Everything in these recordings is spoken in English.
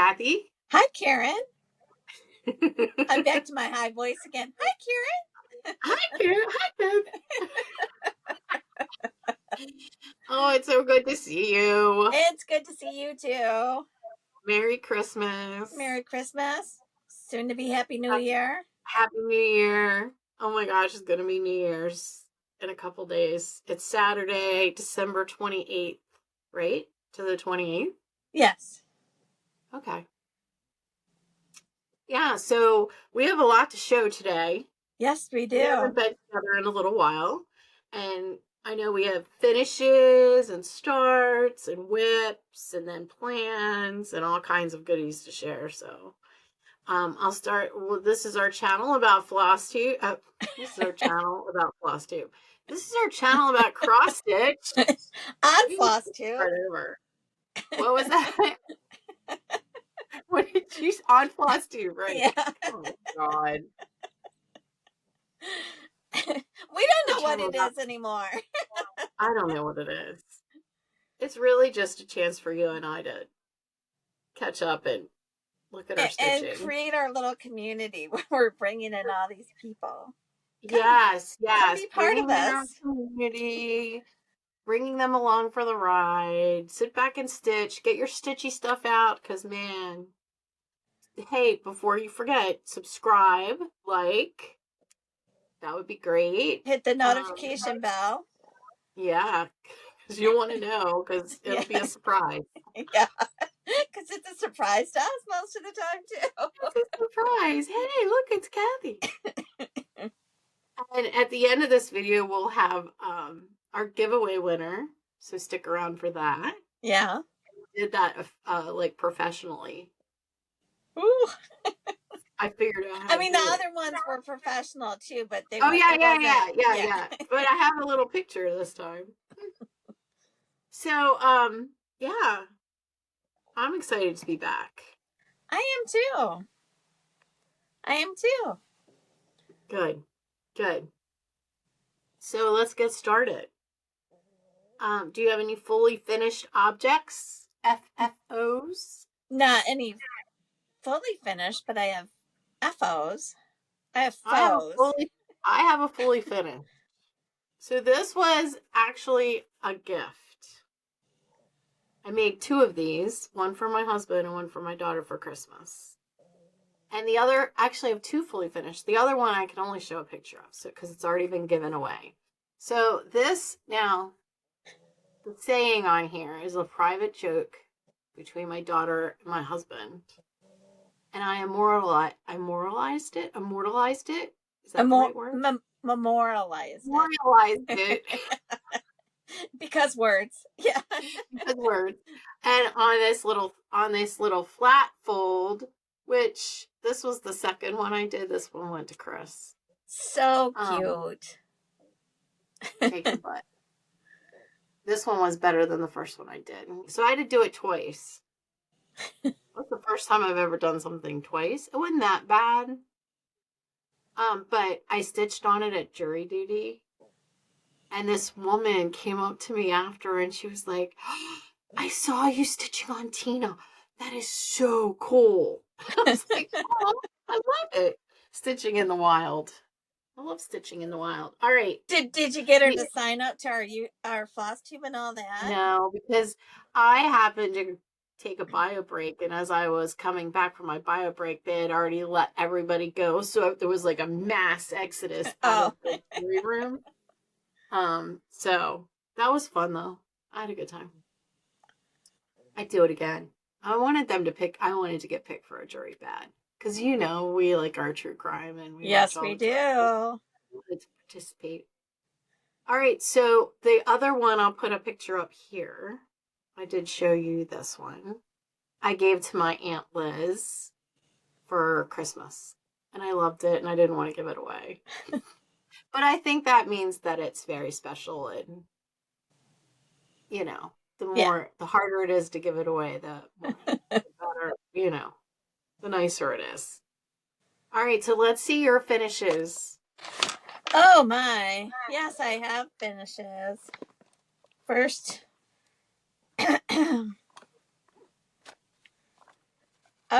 Kathy. Hi, Karen. I'm back to my high voice again. Hi, Karen. Hi, Karen. Hi, Karen. Oh, it's so good to see you. It's good to see you too. Merry Christmas. Merry Christmas. Soon to be Happy New Year. Happy New Year. Oh my gosh, it's going to be New Year's in a couple days. It's Saturday, December 28th, right? To the 28th? Yes. Okay. Yeah, so we have a lot to show today. Yes, we do. We haven't been together in a little while. And I know we have finishes and starts and whips and then plans and all kinds of goodies to share. So I'll start. Well, this is our channel about FlossTube. This is our channel about FlossTube. This is our channel about cross stitch. On FlossTube. What was that? What did you on FlossTube, right? Yeah. Oh God. We don't know what it is anymore. I don't know what it is. It's really just a chance for you and I to catch up and look at our stitching. And create our little community where we're bringing in all these people. Yes. Come be part of us. Community, bringing them along for the ride. Sit back and stitch. Get your stitchy stuff out because, man, hey, before you forget, subscribe, like. That would be great. Hit the notification bell. Yeah, because you want to know, because it'll be a surprise. Yeah, because it's a surprise to us most of the time, too. It's a surprise. Hey, look, it's Kathy. And at the end of this video, we'll have our giveaway winner, so stick around for that. Yeah. We did that like professionally. Ooh. I figured out how I mean, the other ones were professional too, but they yeah. But I have a little picture this time. So, yeah. I'm excited to be back. I am too. Good. So let's get started. Do you have any fully finished objects? FFOs? Not any fully finished, but I have FOs. I have foes. I have a fully finished. So this was actually a gift. I made 2 of these, one for my husband and one for my daughter for Christmas. And the other, actually I have 2 fully finished. The other one I can only show a picture of, so because it's already been given away. So this, now, the saying on here is a private joke between my daughter and my husband. And I immortalized it. Is that the right word? Memorialized it. Because words. Yeah. Because words. And on this little flat fold, which this was the second one I did. This one went to Chris. So cute. Take your butt. This one was better than the first one I did. So I had to do it twice. That's the first time I've ever done something twice. It wasn't that bad. But I stitched on it at jury duty. And this woman came up to me after and she was like, oh, I saw you stitching on Tina. That is so cool. I was like, oh, I love it. Stitching in the wild. I love stitching in the wild. All right. Did you get her to sign up to our FlossTube and all that? No, because I happened to take a bio break, and as I was coming back from my bio break, they had already let everybody go, so there was like a mass exodus out of the jury room. So that was fun though. I had a good time. I'd do it again. I wanted to get picked for a jury bad, because we like our true crime, and we do. Wanted to participate. All right, so the other one, I'll put a picture up here. I did show you this one. I gave to my Aunt Liz for Christmas, and I loved it, and I didn't want to give it away. But I think that means that it's very special, and the harder it is to give it away, the better, the nicer it is. All right, so let's see your finishes. Oh my. Yes, I have finishes. First,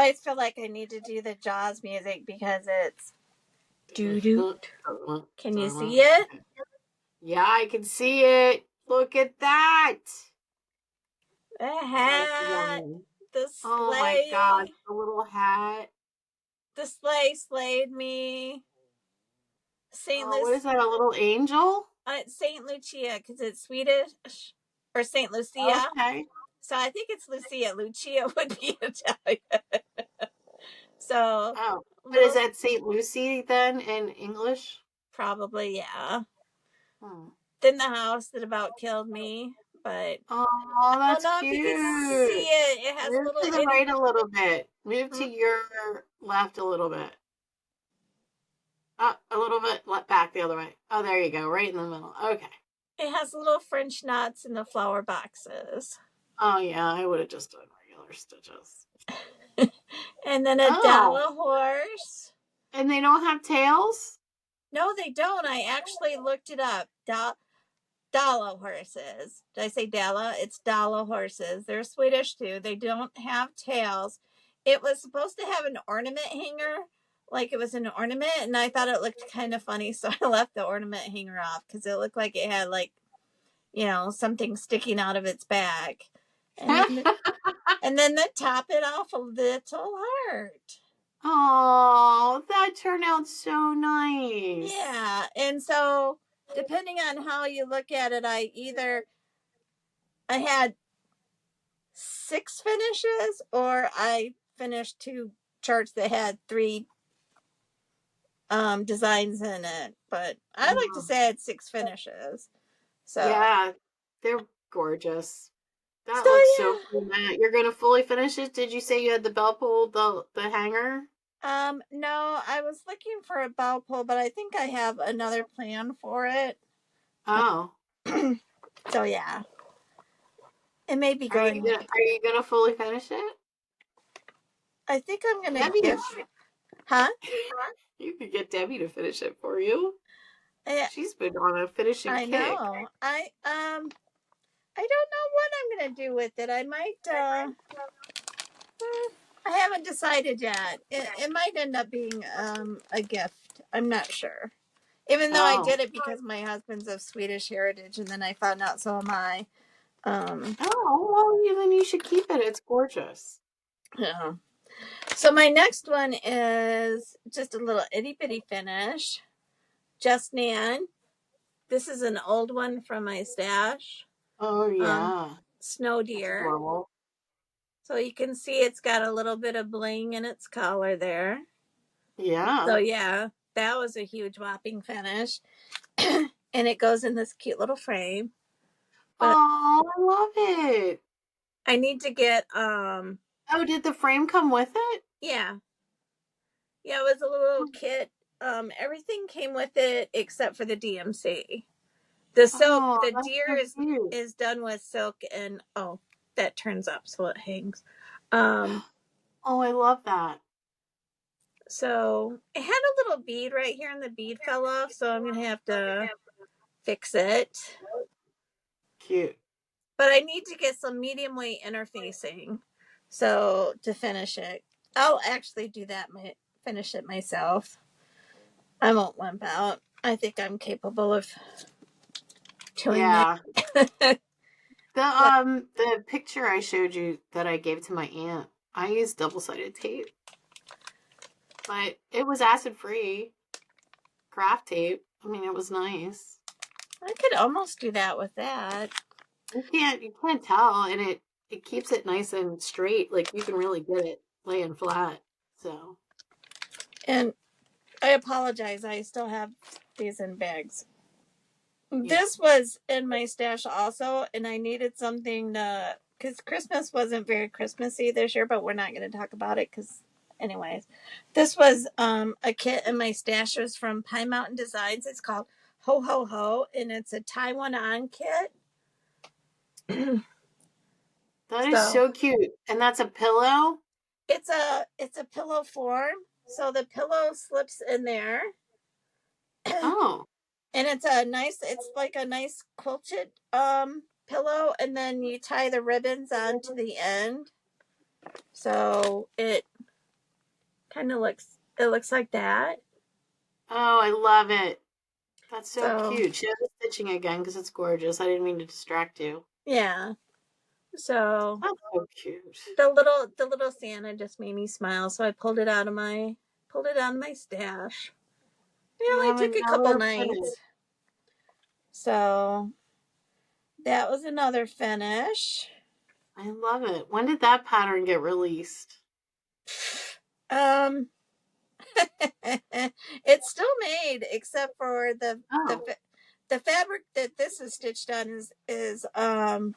always feel like I need to do the Jaws music because it's doo-doo. Can you see it? Yeah, I can see it. Look at that. The hat. The sleigh. Oh my God, the little hat. The sleigh slayed me. What is that, a little angel? Saint Lucia, because it's Swedish, or Saint Lucia. Okay. So I think it's Lucia. Lucia would be Italian. So. Oh, but is that St. Lucy then in English? Probably, yeah. Hmm. Then the house that about killed me, but oh, that's cute. If you can see it, it has Move little to the right a little bit. Move to your left a little bit. A little bit back the other way. Oh, there you go. Right in the middle. Okay. It has little French knots in the flower boxes. Oh, yeah. I would have just done regular stitches. And then a dollar horse. And they don't have tails? No, they don't. I actually looked it up. Dollar horses. Did I say Dalla? It's dollar horses. They're Swedish too. They don't have tails. It was supposed to have an ornament hanger, like it was an ornament, and I thought it looked kind of funny, so I left the ornament hanger off because it looked like it had, like, you know, something sticking out of its back. And then to top it off, a little heart. Oh, that turned out so nice. Yeah, and so depending on how you look at it, I had 6 finishes, or I finished 2 charts that had 3 designs in it. But I like to say I had 6 finishes. So yeah, they're gorgeous. That looks so cool, Matt. You're gonna fully finish it? Did you say you had the bell pull, the hanger? No, I was looking for a bell pull, but I think I have another plan for it. Oh. So yeah. It may be going. Are you gonna fully finish it? I think I'm gonna give. Huh? You could get Debbie to finish it for you. She's been on a finishing kick. I know. I don't know what I'm gonna do with it. I might. I haven't decided yet. It might end up being a gift. I'm not sure. Even though I did it because my husband's of Swedish heritage, and then I found out so am I. Well, then you should keep it. It's gorgeous. Yeah. So my next one is just a little itty bitty finish. Just Nan. This is an old one from my stash. Oh yeah. Snow deer. So you can see it's got a little bit of bling in its collar there. Yeah. So yeah, that was a huge whopping finish. And it goes in this cute little frame. Oh, I love it. I need to get Oh, did the frame come with it? Yeah. Yeah, it was a little kit. Everything came with it except for the DMC. The silk, the deer is done with silk, and that turns up so it hangs. Oh, I love that. So it had a little bead right here, and the bead fell off, so I'm gonna have to fix it. Cute. But I need to get some medium weight interfacing, so to finish it, I'll actually do that. Finish it myself. I won't wimp out. I think I'm capable of doing that. The picture I showed you that I gave to my aunt, I used double-sided tape. But it was acid-free craft tape. I mean, it was nice. I could almost do that with that. You can't tell, and it keeps it nice and straight. Like, you can really get it laying flat. So. And I apologize. I still have these in bags. Yeah. This was in my stash also, and I needed something to, because Christmas wasn't very Christmassy this year, but we're not going to talk about it because, anyways. This was a kit in my stash. It was from Pine Mountain Designs. It's called Ho Ho Ho, and it's a tie one on kit. That is so cute. And that's a pillow? It's a pillow form. So the pillow slips in there. Oh. And it's like a nice quilted pillow, and then you tie the ribbons onto the end. So it kind of looks like that. Oh, I love it. That's so So cute. She has the stitching again because it's gorgeous. I didn't mean to distract you. yeah. So That's so cute. the little Santa just made me smile. So I pulled it out of my stash. It You only have took a couple another finish. nights. So that was another finish. I love it. When did that pattern get released? Um, it's still made except for Oh, the fabric that this is stitched on is 10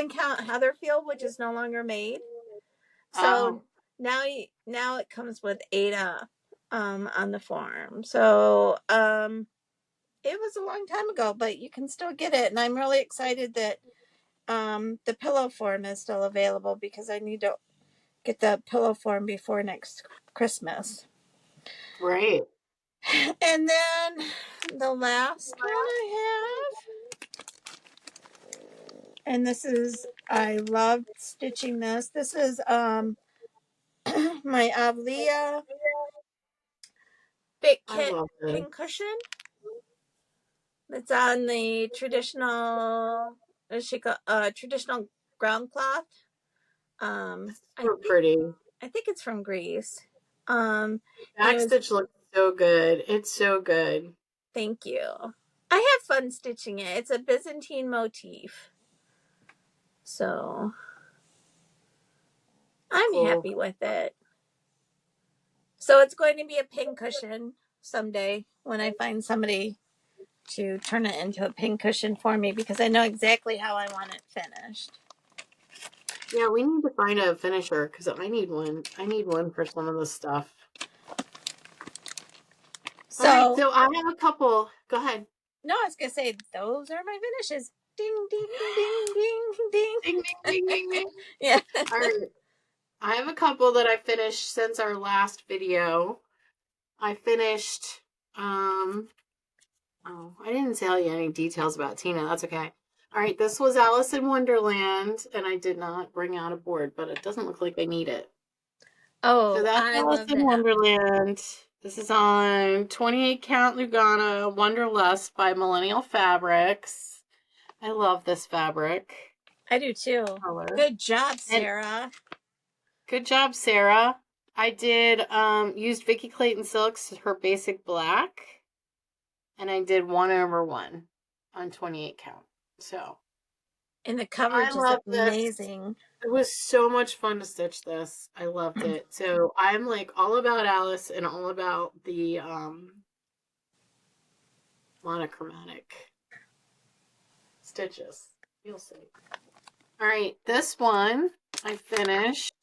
count Heatherfield, which is no longer made. oh, So now it comes with Ada on the form. So it was a long time ago, but you can still get it, and I'm really excited that the pillow form is still available because I need to get the pillow form before next Christmas. great. And then the last one I have, and this is, I love stitching this. This is my Avlia Big I Kit love this. pincushion. It's on the traditional ground cloth. It's I so think pretty. it's from Greece. And it was, Backstitch looks so good. It's so good. thank you. I have fun stitching it. It's a Byzantine motif. So It's I'm cool. happy with it. So it's going to be a pincushion someday when I find somebody to turn it into a pincushion for me because I know exactly how I want it finished. Yeah, we need to find a finisher because I need one. I need one for some of the stuff. All right, So so I have a couple. Go ahead. no, I was gonna say those are my finishes. Ding ding ding ding ding. Ding, ding, ding, ding, ding. Yeah. All right. I have a couple that I finished since our last video. I finished, oh, I didn't tell you any details about Tina. That's okay. All right, this was Alice in Wonderland, and I did not bring out a board, but it doesn't look like I need it. So Oh, that's I Alice love in that. Wonderland. This is on 28 count Lugana Wonderlust by Millennial Fabrics. I love this fabric I do too. color. Good job, And Sarah. good job, Sarah. I did used Vicky Clayton Silks, her basic black, and I did 1/1 on 28 count. So And the I coverage is love this. amazing. It was so much fun to stitch this. I loved it. So I'm like all about Alice and all about the monochromatic stitches. You'll see. All right, this one I finished.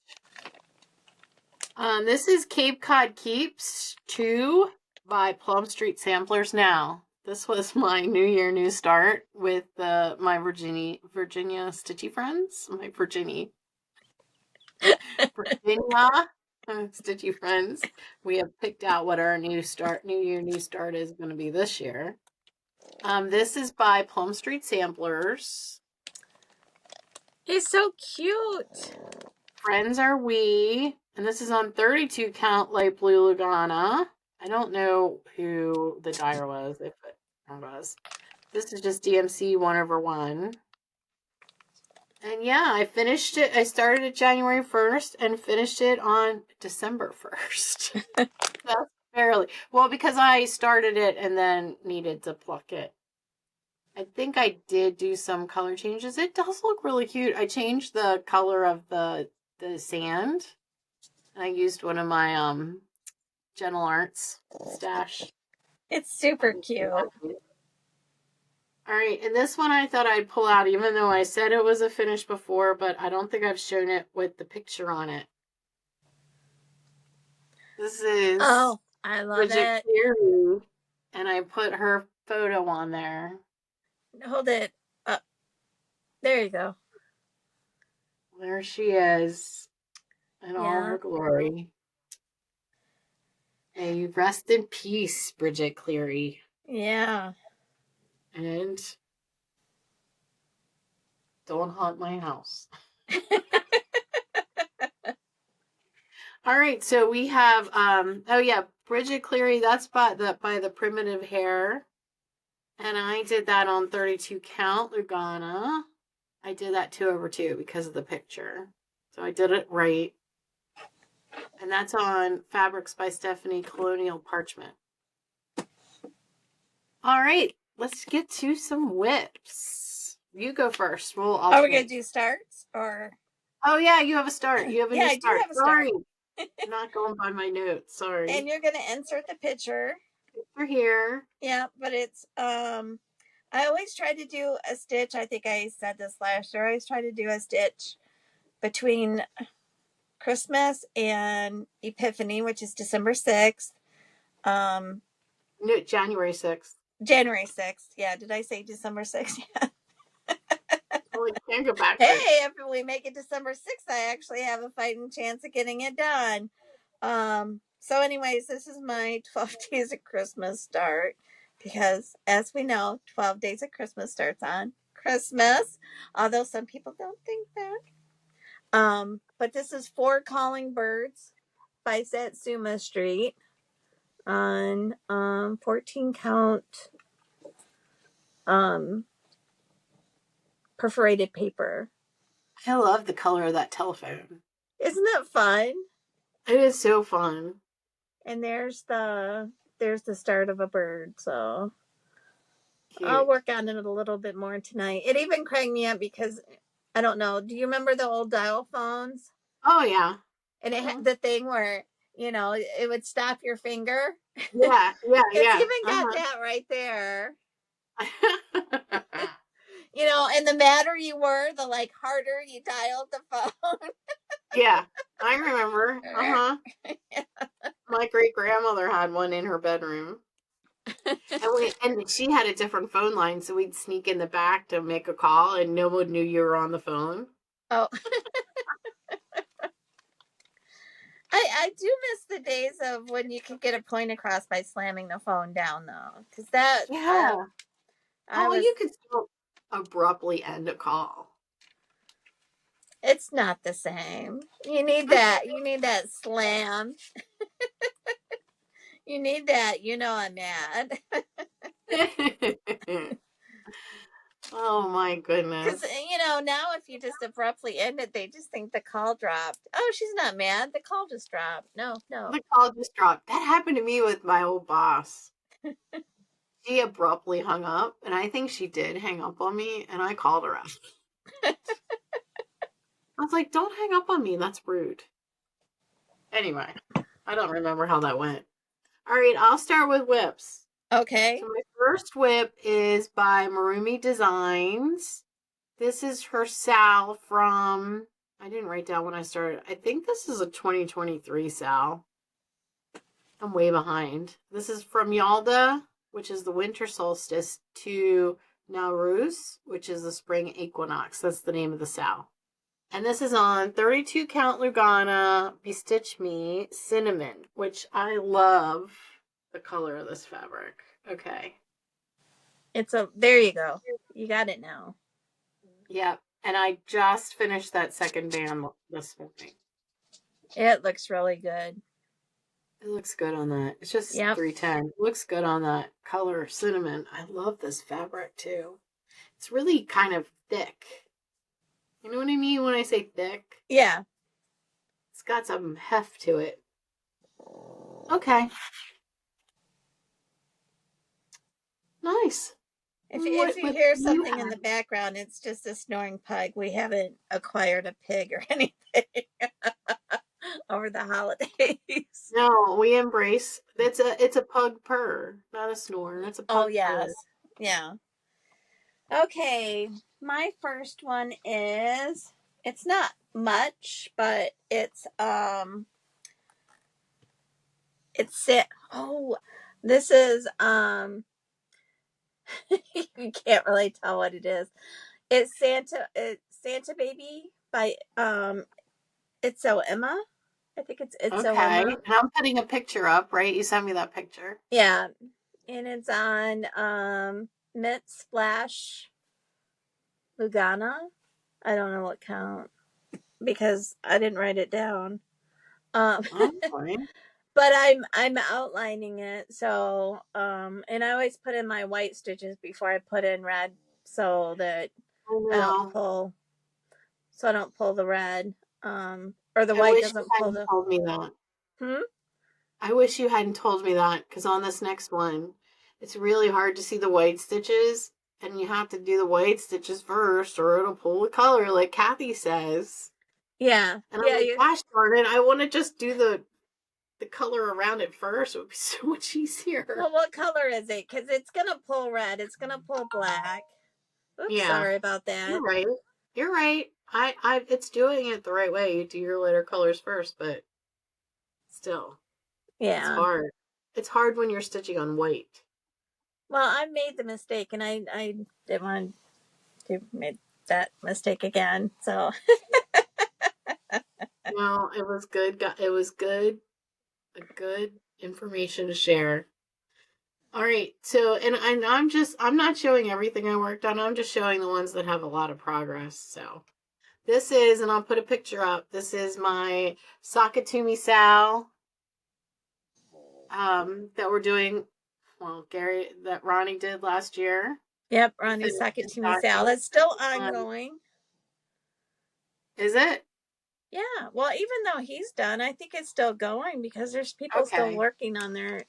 This is Cape Cod Keeps 2 by Plum Street Samplers Now. This was my New Year, New Start with my Virginia Stitchy friends. My Virginia Stitchy friends. We have picked out what our New Year, New Start is going to be this year. This is by Plum Street Samplers. He's so cute. Friends Are We, and this is on 32 count light blue Lugana. I don't know who the dyer was, if it was. This is just DMC 1/1. And yeah, I finished it. I started it January 1st and finished it on December 1st. That's barely. Well, because I started it and then needed to pluck it. I think I did do some color changes. It does look really cute. I changed the color of the sand. And I used one of my Gentle Arts stash. It's super cute. All right, and this one I thought I'd pull out, even though I said it was a finish before, but I don't think I've shown it with the picture on it. This is I love Bridget it. Cleary, and I put her photo on there. Hold it up. There you go. There she is in all her glory. May you rest in peace, Bridget Cleary. Yeah. And don't haunt my house. All right, so we have oh yeah, Bridget Cleary, that's by the Primitive Hair. And I did that on 32 count Lugana. I did that 2/2 because of the picture. So I did it right. And that's on Fabrics by Stephanie Colonial Parchment. All right, let's get to some whips. You go first. We'll alternate. Are we going to do starts or? Oh yeah, you have a start. You have a new I start. do have a start. Sorry. I'm not going by my notes. Sorry. And you're going to insert the picture. We're here. Yeah, but it's I always try to do a stitch. I think I said this last year. I always try to do a stitch between Christmas and Epiphany, which is December 6th. No, January 6th. January 6th. Yeah, did I say December 6th? Yeah. Well, we can't go backwards. Hey, if we make it December 6th, I actually have a fighting chance of getting it done. So anyways, this is my 12 days of Christmas start because as we know, 12 days of Christmas starts on Christmas, although some people don't think that. But this is 4 Calling Birds by Satsuma Street on 14 count perforated paper. I love the color of that telephone. Isn't that fun? It is so fun. And there's the start of a bird, so Cute. I'll work on it a little bit more tonight. It even cranked me up because I don't know. Do you remember the old dial phones? Oh yeah. And it had the thing where, you know, it would stop your finger. Yeah, yeah, It's even got that right there. You know, and the madder you were, the like harder you dialed the phone. Yeah, I remember. Yeah. My great grandmother had one in her bedroom. And she had a different phone line, so we'd sneak in the back to make a call, and no one knew you were on the phone. Oh. I do miss the days of when you could get a point across by slamming the phone down, though, because that you could still abruptly end a call. It's not the same. You need that. You need that slam. You need that. You know I'm mad. Oh my goodness. Because, you know, now if you just abruptly end it, they just think the call dropped. Oh, she's not mad. The call just dropped. No. The call just dropped. That happened to me with my old boss. She abruptly hung up, and I think she did hang up on me, and I called her out. I was like, don't hang up on me. That's rude. Anyway, I don't remember how that went. All right, I'll start with whips. Okay. So my first whip is by Marumi Designs. This is her Sal from, I didn't write down when I started. I think this is a 2023 Sal. I'm way behind. This is from Yalda, which is the winter solstice, to Nowruz, which is the spring equinox. That's the name of the Sal. And this is on 32 count Lugana Bestitch Me Cinnamon, which I love the color of this fabric. Okay. There you go. You got it now. Yep. And I just finished that second band this morning. It looks really good. It looks good on that. It's just 310. It looks good on that color cinnamon. I love this fabric too. It's really kind of thick. You know what I mean when I say thick? Yeah. It's got some heft to it. Okay. Nice. If you hear something in the background, it's just a snoring pug. We haven't acquired a pig or anything over the holidays. No, we embrace. It's a pug purr, not a snore. It's a pug purr. Yeah. Okay, my first one is, it's not much, but this is you can't really tell what it is. It's Santa Baby by It's So Emma. I think it's So Emma. And I'm putting a picture up, right? You sent me that picture. Yeah. And it's on Mint Splash Lugana. I don't know what count because I didn't write it down. Um, Oh, fine. but I'm outlining it. So, and I always put in my white stitches before I put in red, so that Oh, I don't no. pull, the red, or the I white wish you doesn't pull hadn't the. told me that. Hmm? I wish you hadn't told me that because on this next one, it's really hard to see the white stitches, and you have to do the white stitches first, or it'll pull the color, like Kathy says. Yeah, And I'm yeah. like, gosh darn it, I want to just do the color around it first. It would be so much easier. Well, what color is it? Because it's gonna pull red. It's gonna pull black. Oops, Yeah, sorry about you're that. right. You're right. It's doing it the right way. You do your lighter colors first, but still, it's Yeah. hard. It's hard when you're stitching on white. Well, I made the mistake, and I didn't want to make that mistake again. So No, it was good. It was good. A good information to share. All right. So, and I'm not showing everything I worked on. I'm just showing the ones that have a lot of progress. So, this is, and I'll put a picture up. This is my Sakatumi Sal that we're doing. Well, that Ronnie did last year. yep, The Ronnie finished suck it to me, Sal. stocking. It's still Um, ongoing. is it? Yeah. Well, even though he's done, I think it's still going because there's people still Okay. working on their.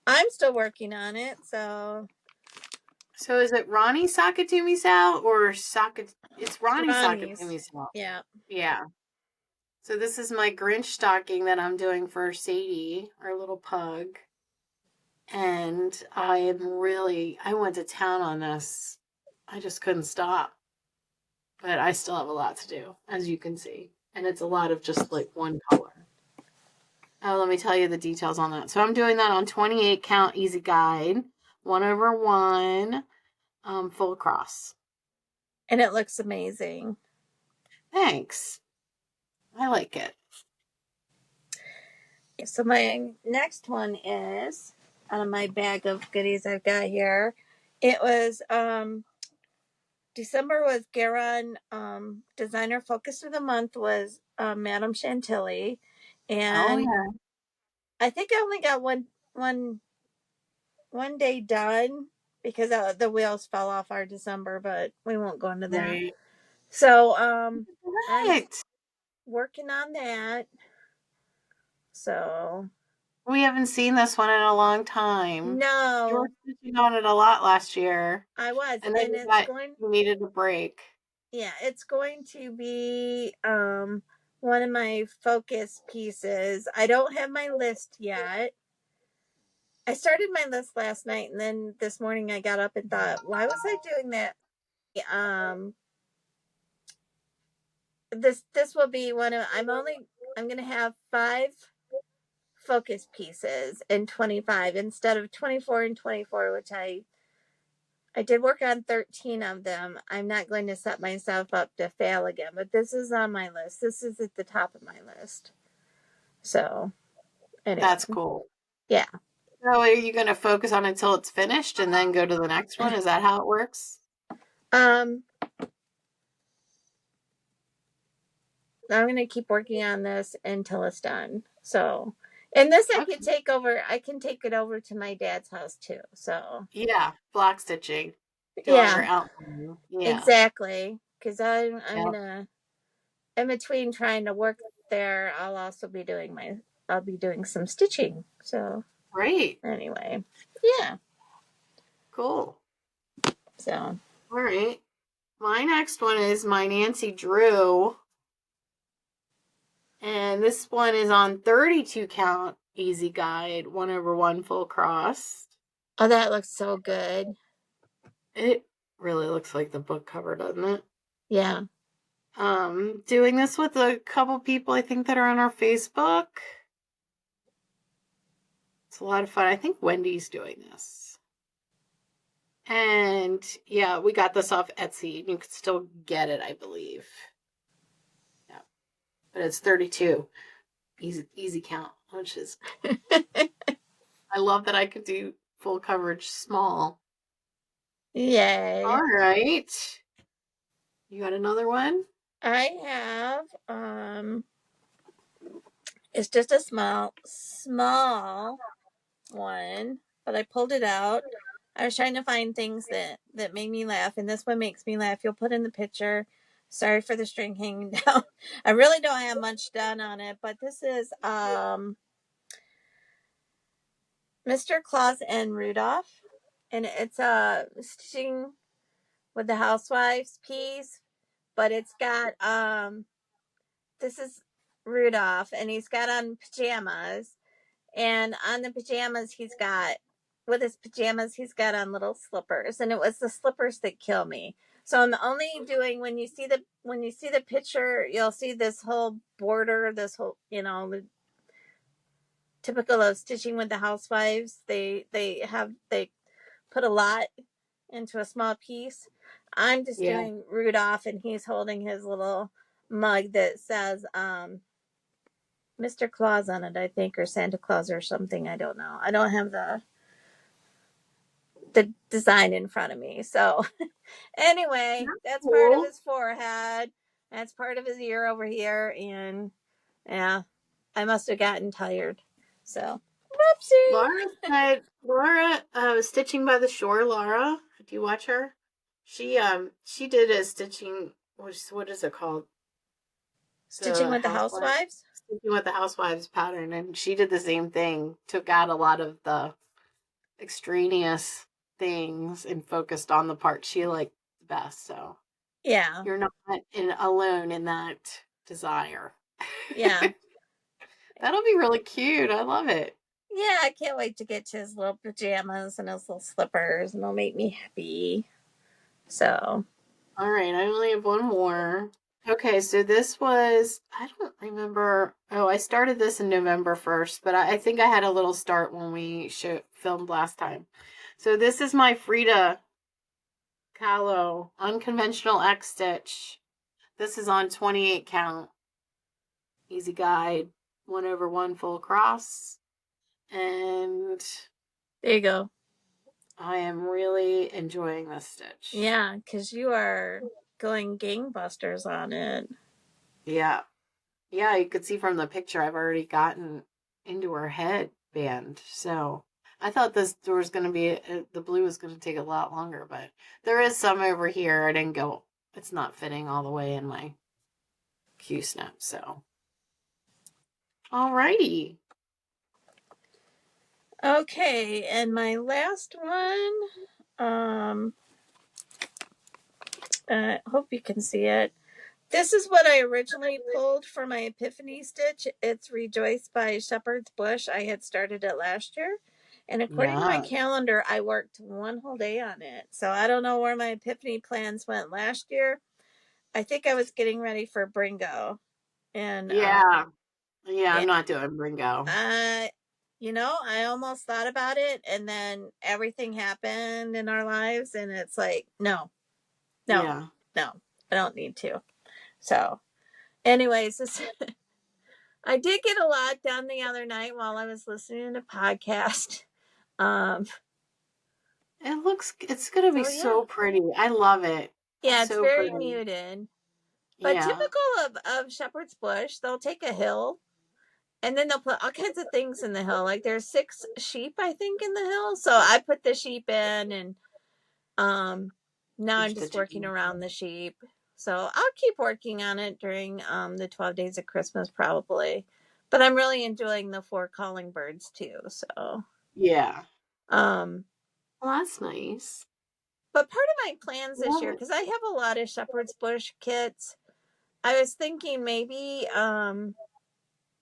I'm still working on it, so So is it Ronnie Sakatumi Sal or Sakat? It's Ronnie Ronnie's. Sakatumi Sal. Yeah. Yeah. So this is my Grinch stocking that I'm doing for Sadie, our little pug. And I went to town on this. I just couldn't stop. But I still have a lot to do, as you can see. And it's a lot of just like one color. Oh, let me tell you the details on that. So I'm doing that on 28 count easy guide, 1/1, full cross. And it looks amazing. Thanks. I like it. So my next one is out of my bag of goodies I've got here. It was December was GaRon designer focus of the month was Madame Chantilly, Oh and yeah. I think I only got one day done because the wheels fell off our December, but we won't go into that. Right. So I'm Right. working on that. So We haven't seen this one in a long time. You were no, stitching on it a lot last year, I was, and then and you needed a break. it's going to be one of my focus pieces. I don't have my list yet. I started my list last night, and then this morning I got up and thought, why was I doing that? Um, this will be one of I'm going to have 5 focus pieces in 25 instead of 24 and 24, which I did work on 13 of them. I'm not going to set myself up to fail again, but this is on my list. This is at the top of my list. So anyway, That's cool. yeah. So are you going to focus on it until it's finished and then go to the next one? Is that how it works? I'm going to keep working on this until it's done. So, and this I Okay. can take over. I can take it over to my dad's house too. So, Yeah, block stitching, doing yeah, her outline. Yeah. exactly. Because I'm Yeah. gonna in between trying to work there, I'll be doing some stitching. So Great. anyway, yeah. Cool. So All right. My next one is my Nancy Drew. And this one is on 32 count easy guide, 1/1 full cross. oh, that looks so good. It really looks like the book cover, doesn't it? Yeah. Doing this with a couple people I think that are on our Facebook. It's a lot of fun. I think Wendy's doing this. And yeah, we got this off Etsy. You can still get it, I believe. Yeah. But it's 32. Easy count, which is I love that I could do full coverage small. Yay. All right. You got another one? I have It's just a small one, but I pulled it out. I was trying to find things that made me laugh, and this one makes me laugh. You'll put in the picture. Sorry for the string hanging down. I really don't have much done on it, but this is Mr. Claus and Rudolph, and it's stitching with the housewives piece, but it's got this is Rudolph, and he's got on pajamas, and on the pajamas he's got on little slippers, and it was the slippers that kill me. So I'm only doing, when you see the picture, you'll see this whole border, this whole, the typical of stitching with the housewives. They put a lot into a small piece. I'm just Yeah. doing Rudolph, and he's holding his little mug that says Mr. Claus on it, I think, or Santa Claus or something. I don't know. I don't have the design in front of me. So anyway, that's part of Cool. his forehead. That's part of his ear over here. And yeah, I must have gotten tired. So whoopsie. Laura was stitching by the shore. Laura, do you watch her? She did a stitching. What is it called? Stitching with the housewives. Stitching with the housewives pattern, and she did the same thing. Took out a lot of the extraneous things and focused on the part she liked the best. So Yeah. you're not alone in that desire. Yeah. That'll be really cute. I love it. Yeah, I can't wait to get to his little pajamas and his little slippers, and it'll make me happy. So. All right, I only have one more. Okay, so this was, I don't remember. Oh, I started this in November 1st, but I think I had a little start when we filmed last time. So this is my Frida Kahlo Unconventional X Stitch. This is on 28 count. Easy guide, 1/1 full across. And There you go. I am really enjoying this stitch. Yeah, because you are going gangbusters on it. Yeah. Yeah, you could see from the picture I've already gotten into her headband. So I thought there was going to be, the blue was going to take a lot longer, but there is some over here. I didn't go, it's not fitting all the way in my Q-snap. So, alrighty. Okay, and my last one, hope you can see it. This is what I originally pulled for my Epiphany stitch. It's Rejoice by Shepherd's Bush. I had started it last year. And according to my calendar, I worked one whole day on it. So I don't know where my Epiphany plans went last year. I think I was getting ready for Bringo. And yeah, I'm not doing Bringo. I almost thought about it, and then everything happened in our lives, and it's like, no, I don't need to. So, anyways, I did get a lot done the other night while I was listening to podcast. It's going to be so pretty. I love it. Yeah, it's very pretty. muted. But typical of Shepherd's Bush, they'll take a hill and then they'll put all kinds of things in the hill. Like there's 6 sheep, I think, in the hill. So I put the sheep in, and now I'm just working around the sheep. So I'll keep working on it during the 12 days of Christmas probably. But I'm really enjoying the 4 calling birds too. So yeah. Well, that's nice. But part of my plans this year, because I have a lot of Shepherd's Bush kits, I was thinking maybe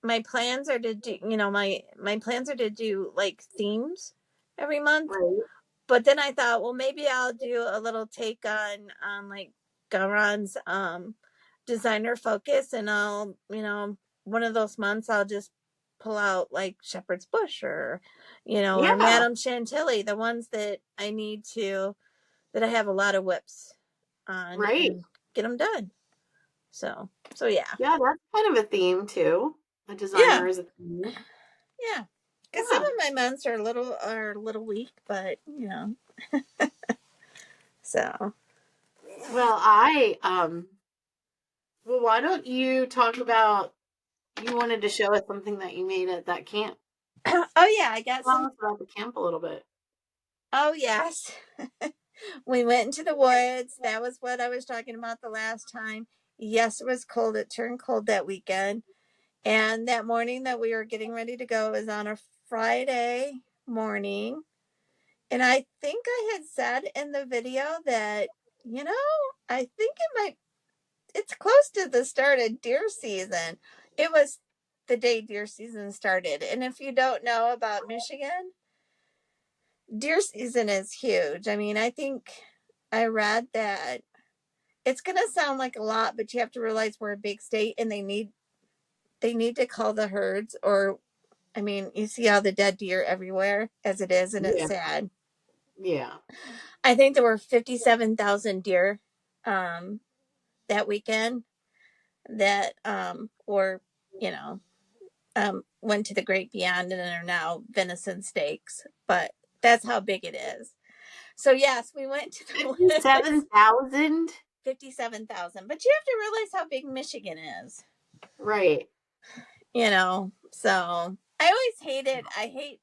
my plans are to do, my plans are to do like themes every month. Right. But then I thought, well, maybe I'll do a little take on like GaRon's designer focus, and I'll, one of those months I'll just pull out like Shepherd's Bush or, or Madame Chantilly, the ones that I need to, that I have a lot of whips on, and get them done. So yeah. Yeah, that's kind of a theme too. A designer is a theme. Yeah. Because some of my months are a little weak, but so. Well, well, why don't you talk about You wanted to show us something that you made at that camp. Oh yeah, I got Tell some. us about the camp a little bit. Oh yes. We went into the woods. That was what I was talking about the last time. Yes, it was cold. It turned cold that weekend. And that morning that we were getting ready to go was on a Friday morning. And I think I had said in the video that, I think it's close to the start of deer season. It was the day deer season started. And if you don't know about Michigan, deer season is huge. I mean, I think I read that it's going to sound like a lot, but you have to realize we're a big state and they need to call the herds, or I mean, you see all the dead deer everywhere as it is, and it's Yeah. sad. Yeah. I think there were 57,000 deer that weekend that were, went to the great beyond and are now venison steaks. But that's how big it is. So yes, we went to the woods. 57,000? 57,000. But you have to realize how big Michigan is. Right. So I always hate it. I hate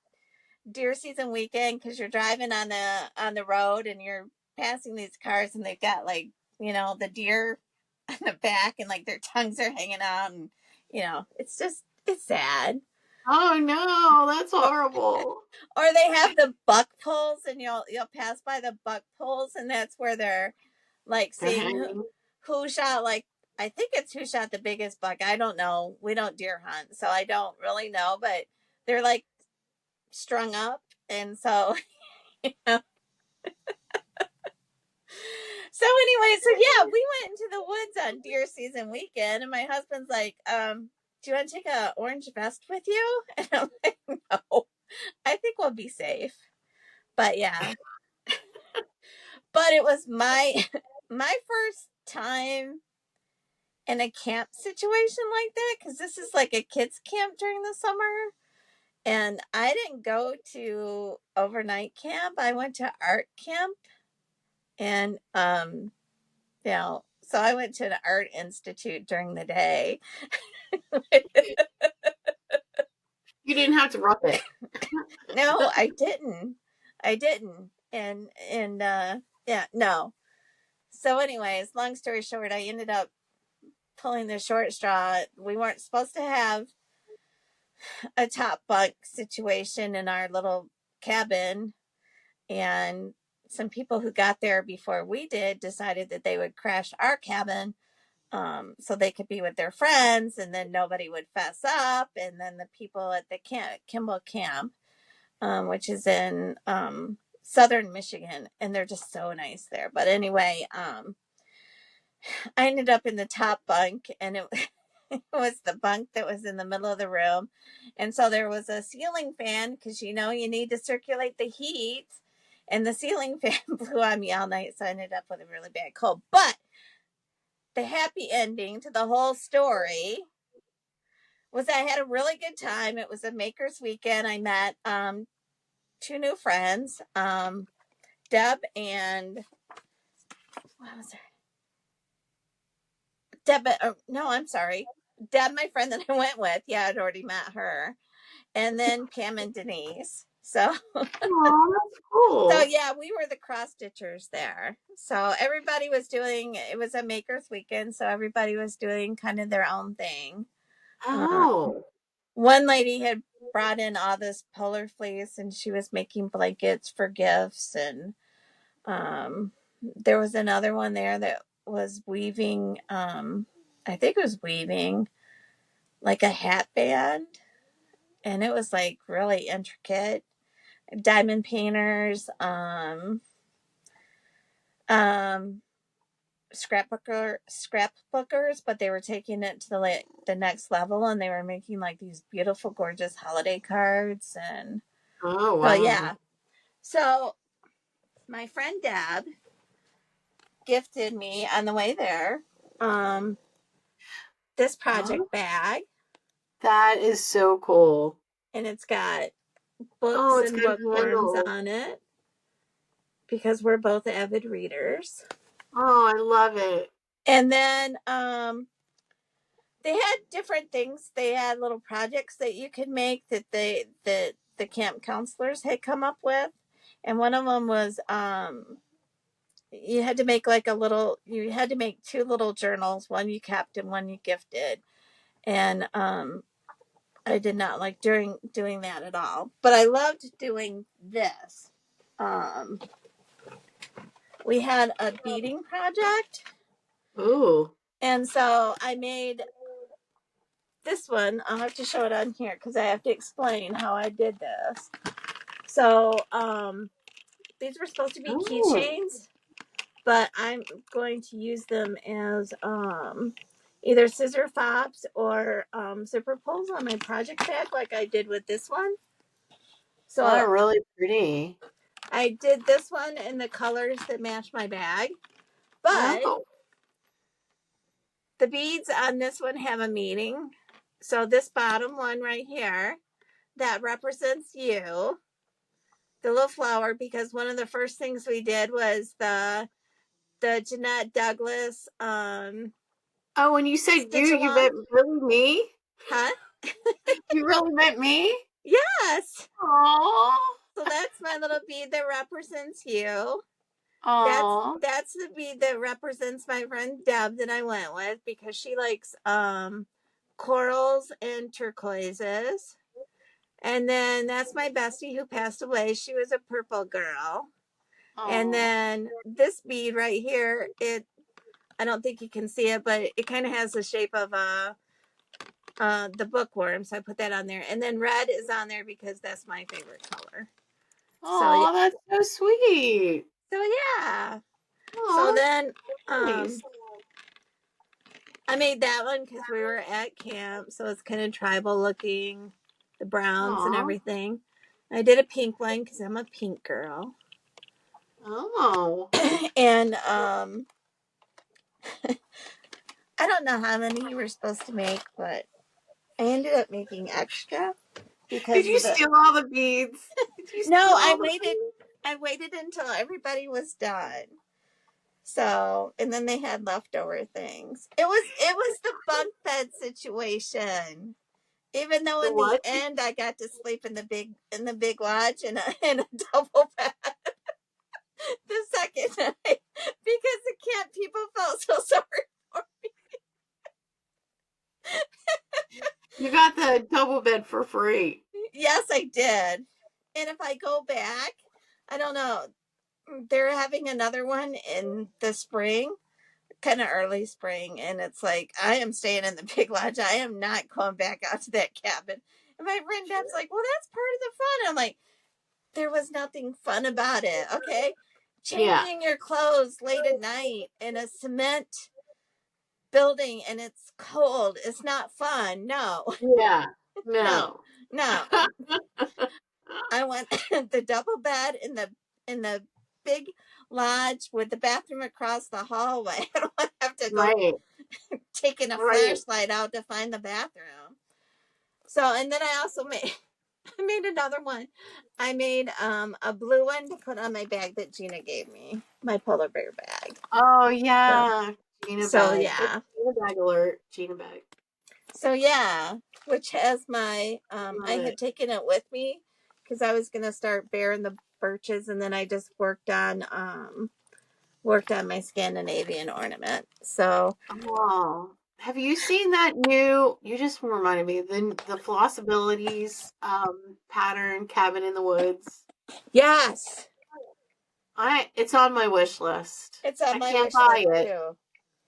deer season weekend because you're driving on the road and you're passing these cars and they've got like the deer on the back and like their tongues are hanging out, and it's sad. Oh no, that's horrible. Or they have the buck pulls and you'll pass by the buck pulls and that's where they're like They're seeing who, hanging. who shot, like I think it's who shot the biggest buck. I don't know. We don't deer hunt, so I don't really know, but they're like strung up, and so so anyway, so yeah, we went into the woods on deer season weekend, and my husband's like, do you want to take a orange vest with you? And I'm like, no, I think we'll be safe. But yeah, but it was my my first time in a camp situation like that, because this is like a kids camp during the summer, and I didn't go to overnight camp. I went to art camp, and so I went to an art institute during the day. You didn't have to rough it. No, I didn't. I didn't. And yeah, no. So anyways, long story short, I ended up pulling the short straw. We weren't supposed to have a top bunk situation in our little cabin, and some people who got there before we did decided that they would crash our cabin, so they could be with their friends, and then nobody would fess up. And then the people at the Kimball Camp, which is in southern Michigan, and they're just so nice there. But anyway, I ended up in the top bunk, and it was the bunk that was in the middle of the room. And so there was a ceiling fan because you need to circulate the heat. And the ceiling fan blew on me all night, so I ended up with a really bad cold. But the happy ending to the whole story was I had a really good time. It was a maker's weekend. I met two new friends, Deb and what was her? Deb. No, I'm sorry, Deb, my friend that I went with. Yeah, I'd already met her, and then Pam and Denise. So, Oh, that's cool. yeah, we were the cross stitchers there. So everybody was doing. It was a maker's weekend, so everybody was doing kind of their own thing. Oh. One lady had brought in all this polar fleece, and she was making blankets for gifts, and there was another one there that was weaving. I think it was weaving like a hat band, and it was like really intricate. Diamond painters, um, scrapbookers, but they were taking it to the next level, and they were making like these beautiful, gorgeous holiday cards. And Oh, so wow. yeah, so my friend Deb gifted me on the way there this project Oh, bag, that is so cool. and it's got Oh, books it's and got bookworms handles. on it because we're both avid readers. Oh, I love it. And then they had different things. They had little projects that you could make that the camp counselors had come up with, and one of them was you had to make you had to make 2 little journals, one you kept and one you gifted, and I did not like doing that at all, but I loved doing this. We had a beading project, Ooh. and so I made this one. I'll have to show it on here because I have to explain how I did this. So these were supposed to be Oh. keychains, but I'm going to use them as either scissor fobs or zipper pulls on my project bag, like I did with this one. Oh, So they're really pretty. I did this one in the colors that match my bag, but Oh. the beads on this one have a meaning. So this bottom one right here, that represents you, the little flower, because one of the first things we did was the Jeanette Douglas Oh, when you said stitch you along. meant really me? Huh? You really meant me? Yes. Aww. So that's my little bead that represents you. Aww. That's the bead that represents my friend Deb that I went with because she likes corals and turquoises. And then that's my bestie who passed away. She was a purple girl. And Aww. then this bead right here, I don't think you can see it, but it kind of has the shape of the bookworm. So I put that on there. And then red is on there because that's my favorite color. So yeah. Aw, that's so sweet. So yeah. Aw, So that's then nice. I made that one because we were at camp, so it's kind of tribal looking, the browns and Aw. everything. I did a pink one because I'm a pink girl. Oh. And I don't know how many you were supposed to make, but I ended up making extra Did because you of the. steal all the beads? Did you No, steal all the beads? I waited until everybody was done. So, and then they had leftover things. It was the bunk bed situation. Even though The in the what? end I got to sleep in the big lodge in a double bed the second night because the camp people felt so sorry for me. You got the double bed for free. Yes, I did. And if I go back, I don't know. They're having another one in the spring, kind of early spring, and it's like I am staying in the big lodge. I am not going back out to that cabin. And my friend Deb's like, "Well, that's part of the fun." I'm like, there was nothing fun about it. Okay. Yeah. Changing your clothes late at night in a cement building and it's cold. It's not fun. No, Yeah. no, No. no. I want the double bed in the big lodge with the bathroom across the hallway. I don't want to have to go Right. taking a Right. flashlight out to find the bathroom. So, and then I also I made another one. I made a blue one to put on my bag that Gina gave me, my polar bear bag. Oh So, yeah. Gina so bag. yeah. Gina bag alert. Gina bag. So yeah, which has my I Love had it. taken it with me because I was gonna start bearing the birches, and then I just worked on my Scandinavian ornament. So Oh. Have you seen that new, you just reminded me, the Flossabilities pattern, Cabin in the Woods? yes, It's on my wish list. it's on I my can't wish buy list it, too.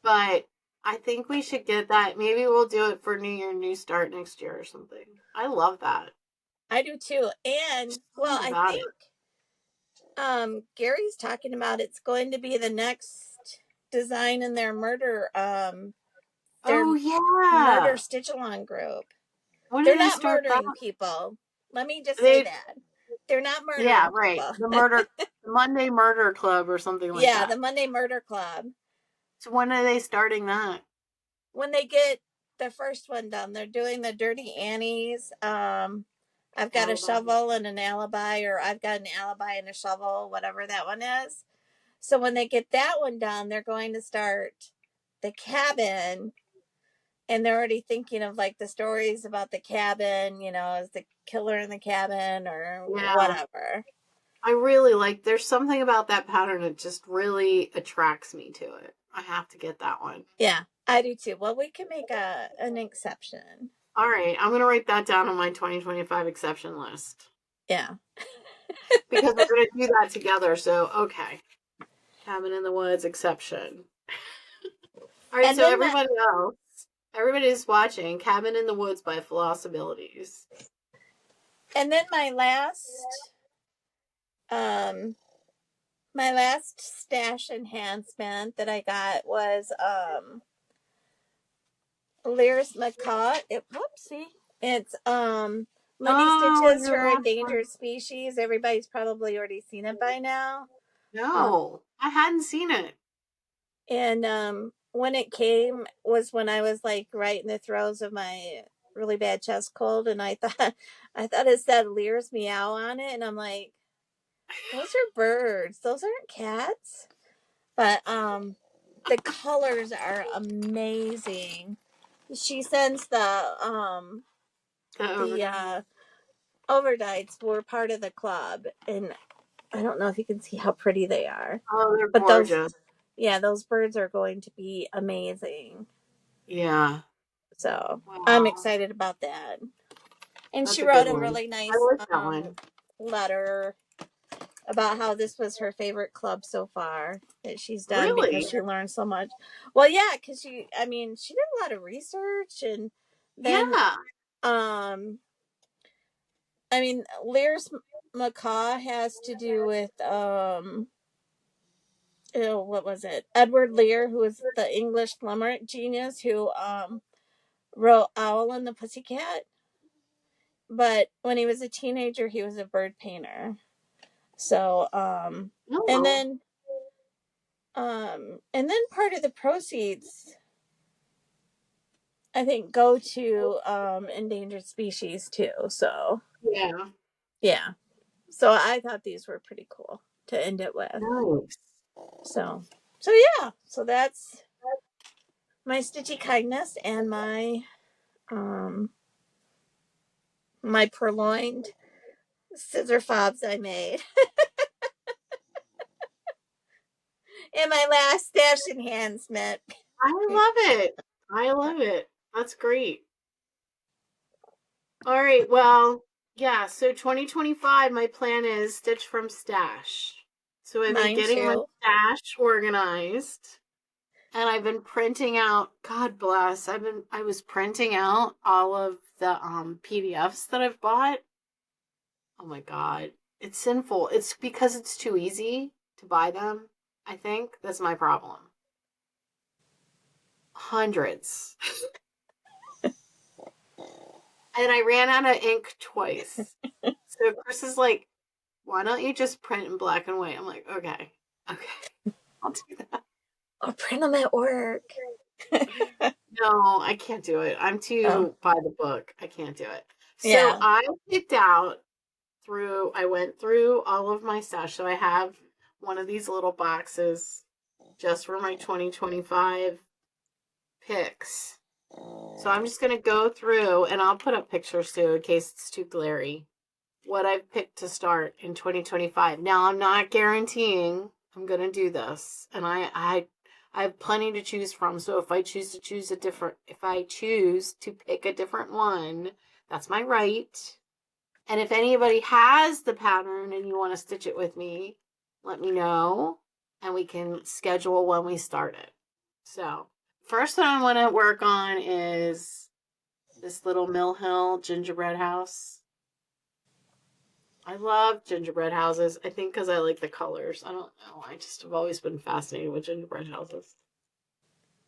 but I think we should get that. Maybe we'll do it for New Year, New Start next year or something. I love that. I do too. And well, Something I about it. think Gary's talking about it's going to be the next design in their Oh murder yeah. stitch along group. When They're did they not start that? murdering people. Let me just say They that. They're not Yeah, murdering right. people. The Monday Murder Club or something like Yeah, the that. Monday Murder Club. So when are they starting that? When they get the first one done, they're doing the Dirty Annies. I've got a Alibi. shovel and an alibi, or I've got an alibi and a shovel, whatever that one is. So when they get that one done, they're going to start the cabin and they're already thinking of like the stories about the cabin, you know, is the killer in the cabin or Yeah. whatever. I really like, there's something about that pattern that just really attracts me to it. I have to get that one. Yeah, I do too. Well, we can make an exception. All right, I'm going to write that down on my 2025 exception list. Yeah. Because we're going to do that together. So, okay. Cabin in the Woods exception. All right, And so then everybody's watching Cabin in the Woods by Flossabilities. my last stash enhancement that I got was Lear's Macaw. Whoopsie. It's Lindy Oh, Stitches, your her last one. endangered species. Everybody's probably already seen it by now. No, I hadn't seen it. And when it came was when I was like right in the throes of my really bad chest cold, and I thought it said Lear's Meow on it, and I'm like, those are birds. Those aren't cats. But the colors are amazing. She sends the overdyes were part of the club, and I don't know if you can see how pretty they are. Oh, they're But gorgeous. those birds are going to be amazing. Yeah. So I'm Wow. excited about that. And That's she a good wrote a one. really I nice like that one. letter about how this was her favorite club so far that she's done because Really? she learned so much. Well, yeah, because she did a lot of research, and then Yeah. Lear's Macaw has to do with what was it? Edward Lear, who was the English limerick genius who wrote Owl and the Pussycat. But when he was a teenager, he was a bird painter. So and No. then part of the proceeds I think go to endangered species too. So Yeah. yeah. So I thought these were pretty cool to end it with. Nice. So yeah. So that's my stitchy kindness and um my purloined scissor fobs I made. And my last stash enhancement. I love it. I love it. That's great. All right. Well, yeah. So 2025, my plan is Stitch from Stash. So I've been Mine getting my too. stash organized, and I've been printing out. God bless. I was printing out all of the PDFs that I've bought. Oh my God, it's sinful. It's because it's too easy to buy them. I think that's my problem. Hundreds. And I ran out of ink twice. So Chris is like, why don't you just print in black and white? I'm like, okay, I'll do that. I'll print them at work. No, I can't do it. I'm Oh, too by the book. I can't do it. So yeah. I went through all of my stash. So I have one of these little boxes just for my 2025 picks. So I'm just going to go through and I'll put up pictures too in case it's too glary. What I've picked to start in 2025. Now, I'm not guaranteeing I'm going to do this. And I have plenty to choose from. So if I choose to pick a different one, that's my right. And if anybody has the pattern and you want to stitch it with me, let me know and we can schedule when we start it. So, first one I want to work on is this little Mill Hill gingerbread house. I love gingerbread houses. I think because I like the colors. I don't know. I just have always been fascinated with gingerbread houses.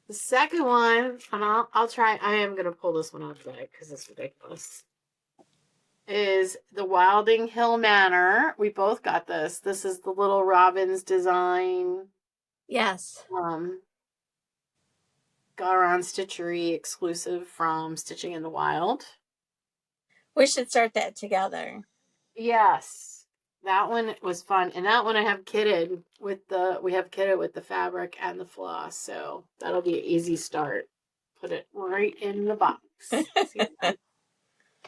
The second one, and I'll try. I am gonna pull this one out today because it's ridiculous. Is the Wilding Hill Manor. We both got this. This is the little Robin's design. Yes. GaRon Stitchery exclusive from Stitching in the Wild. We should start that together. Yes. That one was fun. And that one I have kitted with the fabric and the floss. So that'll be an easy start. put it right in the box. See that?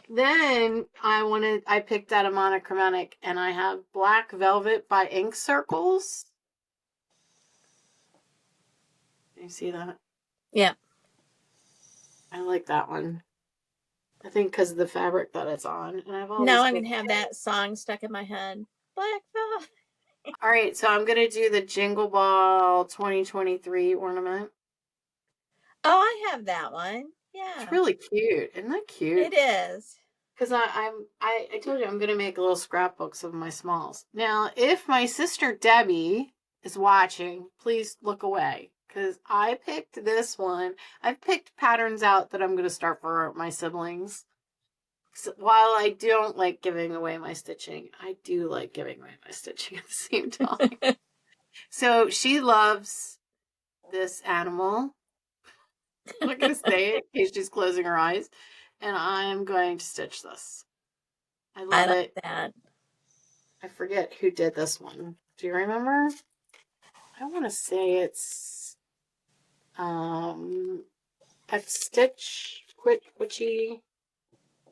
Then I picked out a monochromatic, and I have Black Velvet by Ink Circles. Can you see that? Yeah. I like that one. I think because of the fabric that it's on. And I have all Now these I'm big... going to have that song stuck in my head. Black Velvet. All right, so I'm going to do the Jingle Ball 2023 ornament. Oh, I have that one. Yeah. It's really cute. Isn't that cute? It is. Because I told you I'm going to make little scrapbooks of my smalls. Now, if my sister Debbie is watching, please look away. Because I picked this one. I've picked patterns out that I'm going to start for my siblings. So while I don't like giving away my stitching, I do like giving away my stitching at the same time. So she loves this animal. I'm not going to say it in case she's closing her eyes. And I'm going to stitch this. I love like it. that. I forget who did this one. Do you remember? I want to say it's X Stitch, Witchy,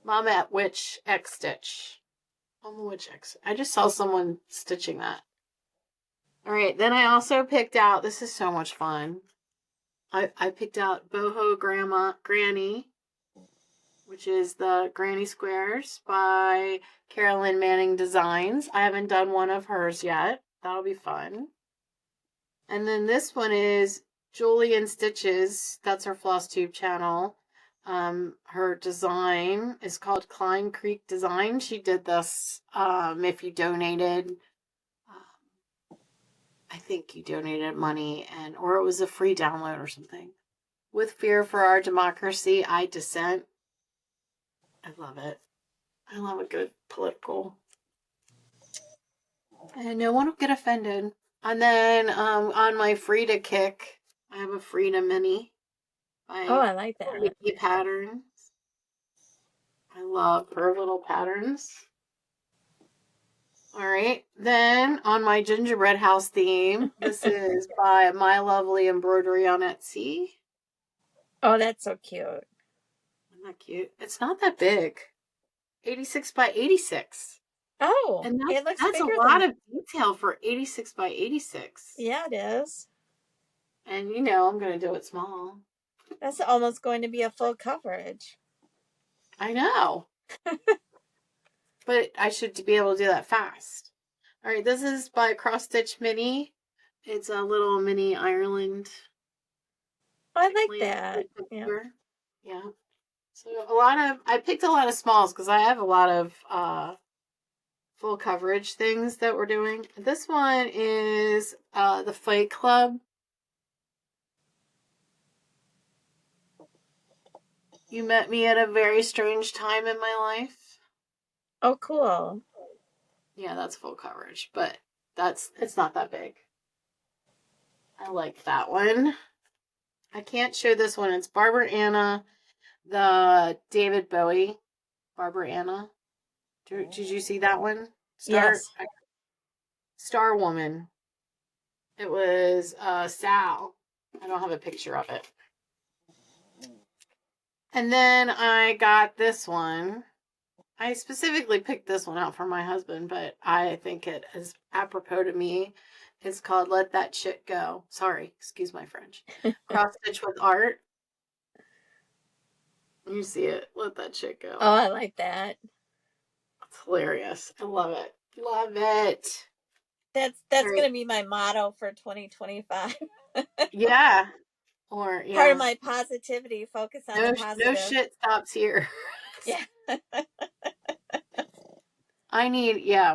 Mama at Witch X Stitch. Mama Witch X. I just saw someone stitching that. All right, then I also picked out, this is so much fun. I picked out Boho Granny, which is the Granny Squares by Carolyn Manning Designs. I haven't done one of hers yet. That'll be fun. And then this one is Julian Stitches. That's her FlossTube channel. Her design is called Klein Creek Design. She did this if you donated. I think you donated money or it was a free download or something. With Fear for Our Democracy, I Dissent. I love it. I love a good political. And no one will get offended. And then on my Frida kick, I have a Frida mini. Oh, I like that. Wiki Patterns. I love her little patterns. All right. Then on my gingerbread house theme, this is by My Lovely Embroidery on Etsy. Oh, that's so cute. Isn't that cute? It's not that big. 86 by 86. Oh, And it looks that's a bigger lot of detail for 86 by 86. Yeah, it is. And you know I'm going to do it small. That's almost going to be a full coverage. I know. But I should be able to do that fast. All right, this is by Cross Stitch Mini. It's a little mini Ireland. I like that. Yeah. So I picked a lot of smalls because I have a lot of full coverage things that we're doing. This one is the Fight Club. You met me at a very strange time in my life. Oh, cool. Yeah, that's full coverage, but it's not that big. I like that one. I can't show this one. It's Barbara Anna, the David Bowie, Barbara Anna. Did you see that one? Yes. Star Woman. It was Sal. I don't have a picture of it. And then I got this one. I specifically picked this one out for my husband, but I think it is apropos to me. It's called Let That Shit Go. Sorry, excuse my French. Cross stitch with art. You see it. Let that shit go. Oh, I like that. It's hilarious. I love it. Love it. That's going to be my motto for 2025. Yeah. Or yeah. Part of my positivity, focus on the positive. No shit stops here. Yeah.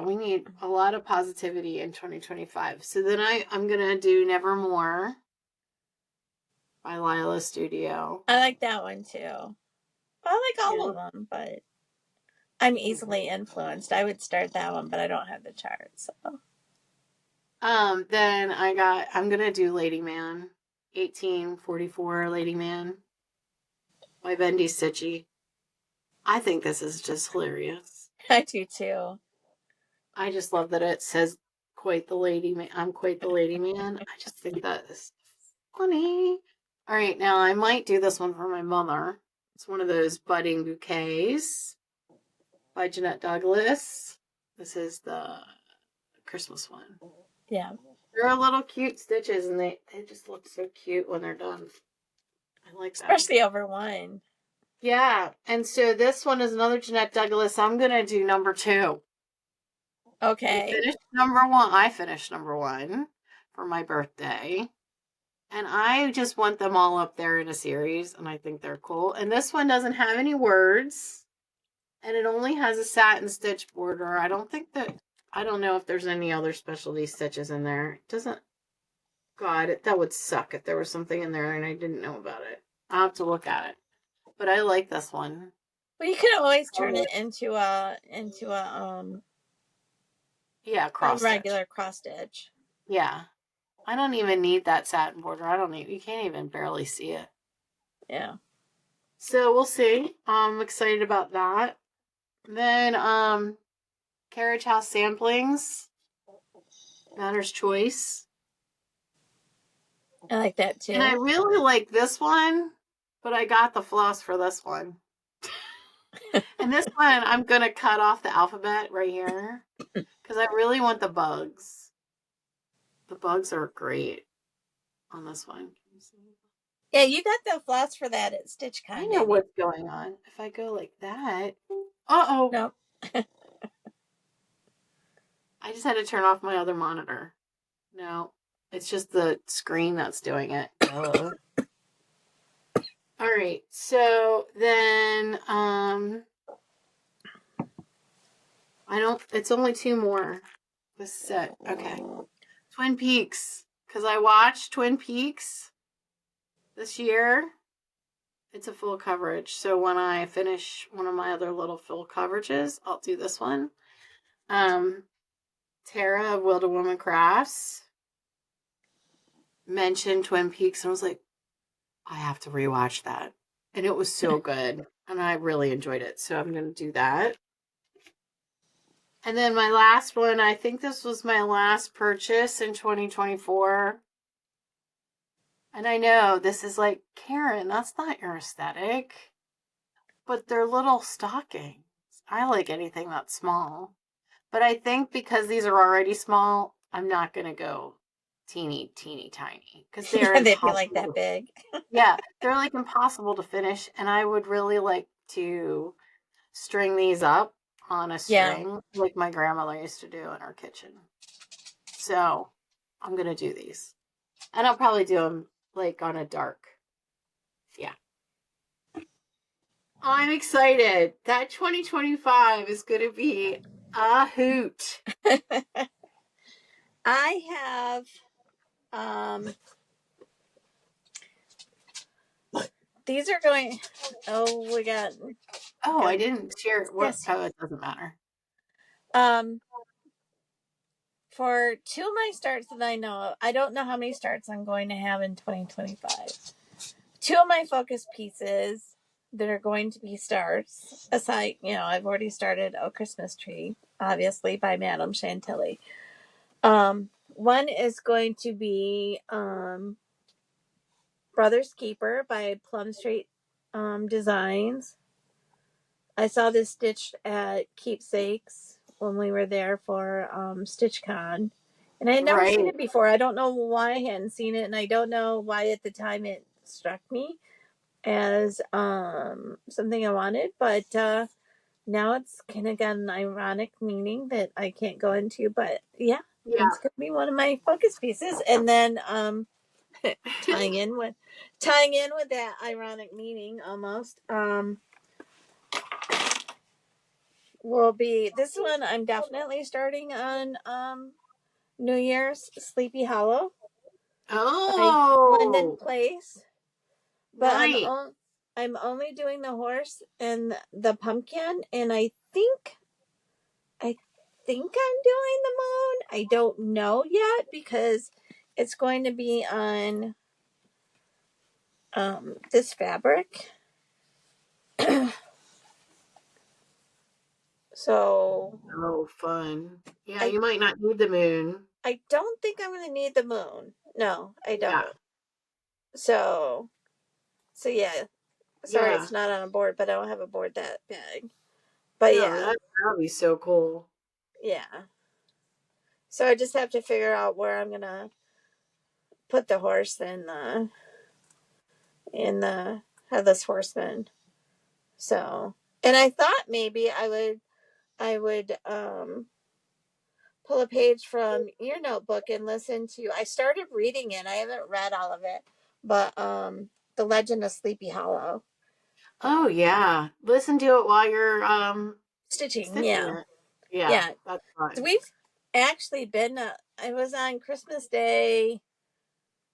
we need a lot of positivity in 2025. So then I'm going to do Nevermore by Lila Studio. I like that one too. I like all of them, but I'm easily influenced. I would start that one, but I don't have the chart, so. Then I'm going to do Lady Man. 1844 Lady Man by Lindy Stitches. I think this is just hilarious. I do too. I just love that it says quite the lady man. I'm quite the lady man. I just think that is funny. All right, now I might do this one for my mother. It's one of those budding bouquets by Jeanette Douglas. This is the Christmas one. Yeah. They're little cute stitches, and they just look so cute when they're done. I like that. Especially over one. Yeah, and so this one is another Jeanette Douglas. I'm going to do number 2. Okay. We finished number 1. I finished number 1 for my birthday. And I just want them all up there in a series, and I think they're cool. And this one doesn't have any words, and it only has a satin stitch border. I don't know if there's any other specialty stitches in there. It doesn't, God, that would suck if there was something in there and I didn't know about it. I'll have to look at it. But I like this one. Well, you can always turn it into a Yeah, cross stitch. regular cross stitch. Yeah. I don't even need that satin border. You can't even barely see it. Yeah. So we'll see. I'm excited about that. Then Carriage House Samplings. Matter's Choice. I like that too. And I really like this one, but I got the floss for this one. And this one, I'm going to cut off the alphabet right here because I really want the bugs. The bugs are great on this one. Can you see? Yeah, you got the floss for that at StitchCon. I know what's going on. If I go like that. Uh-oh. No. I just had to turn off my other monitor. No, it's just the screen that's doing it. All right, so then it's only 2 more. This set. Okay. Twin Peaks. Because I watched Twin Peaks this year. It's a full coverage. So when I finish one of my other little full coverages, I'll do this one. Tara of Wilder Woman Crafts mentioned Twin Peaks, and I was like, I have to rewatch that. And it was so good. And I really enjoyed it. So I'm going to do that. And then my last one, I think this was my last purchase in 2024. And I know this is like, Karen, that's not your aesthetic. But they're little stockings. I like anything that's small. But I think because these are already small, I'm not going to go teeny tiny. Because they'd be like that big. Yeah, they're like impossible to finish. And I would really like to string these up on a string like my grandmother used to do in her kitchen. So I'm going to do these. And I'll probably do them like on a dark. Yeah. I'm excited. That 2025 is going to be a hoot. I have these are going. Oh, we got. Oh, I didn't share what. Yes. Oh, it doesn't matter. For 2 of my starts that I know of, I don't know how many starts I'm going to have in 2025. 2 of my focus pieces that are going to be starts, aside, I've already started A Christmas Tree, obviously, by Madame Chantilly. One is going to be Brother's Keeper by Plum Street Designs. I saw this stitched at Keepsakes when we were there for StitchCon. And I had never seen it before. I don't know why I hadn't seen it, and I don't know why at the time it struck me as something I wanted, but now it's kind of got an ironic meaning that I can't go into, but yeah. It's going to be one of my focus pieces. And then tying in with that ironic meaning almost will be this one. I'm definitely starting on New Year's, Sleepy Hollow. Oh, by London Place. But right. I'm only doing the horse and the pumpkin, and I think I'm doing the moon. I don't know yet because it's going to be on this fabric. So. Oh, fun. Yeah, you might not need the moon. I don't think I'm going to need the moon. No, I don't. So yeah. Sorry, Yeah. it's not on a board, but I don't have a board that big. But No, yeah, that'd be so cool. yeah. So I just have to figure out where I'm gonna put the horse in the headless horseman. So, and I thought maybe I would pull a page from your notebook and listen to. I started reading it. I haven't read all of it, but The Legend of Sleepy Hollow. Oh yeah. Listen to it while you're Stitching, stitching yeah. it. Yeah, Yeah. that's So fine. we've actually been I was on Christmas Day,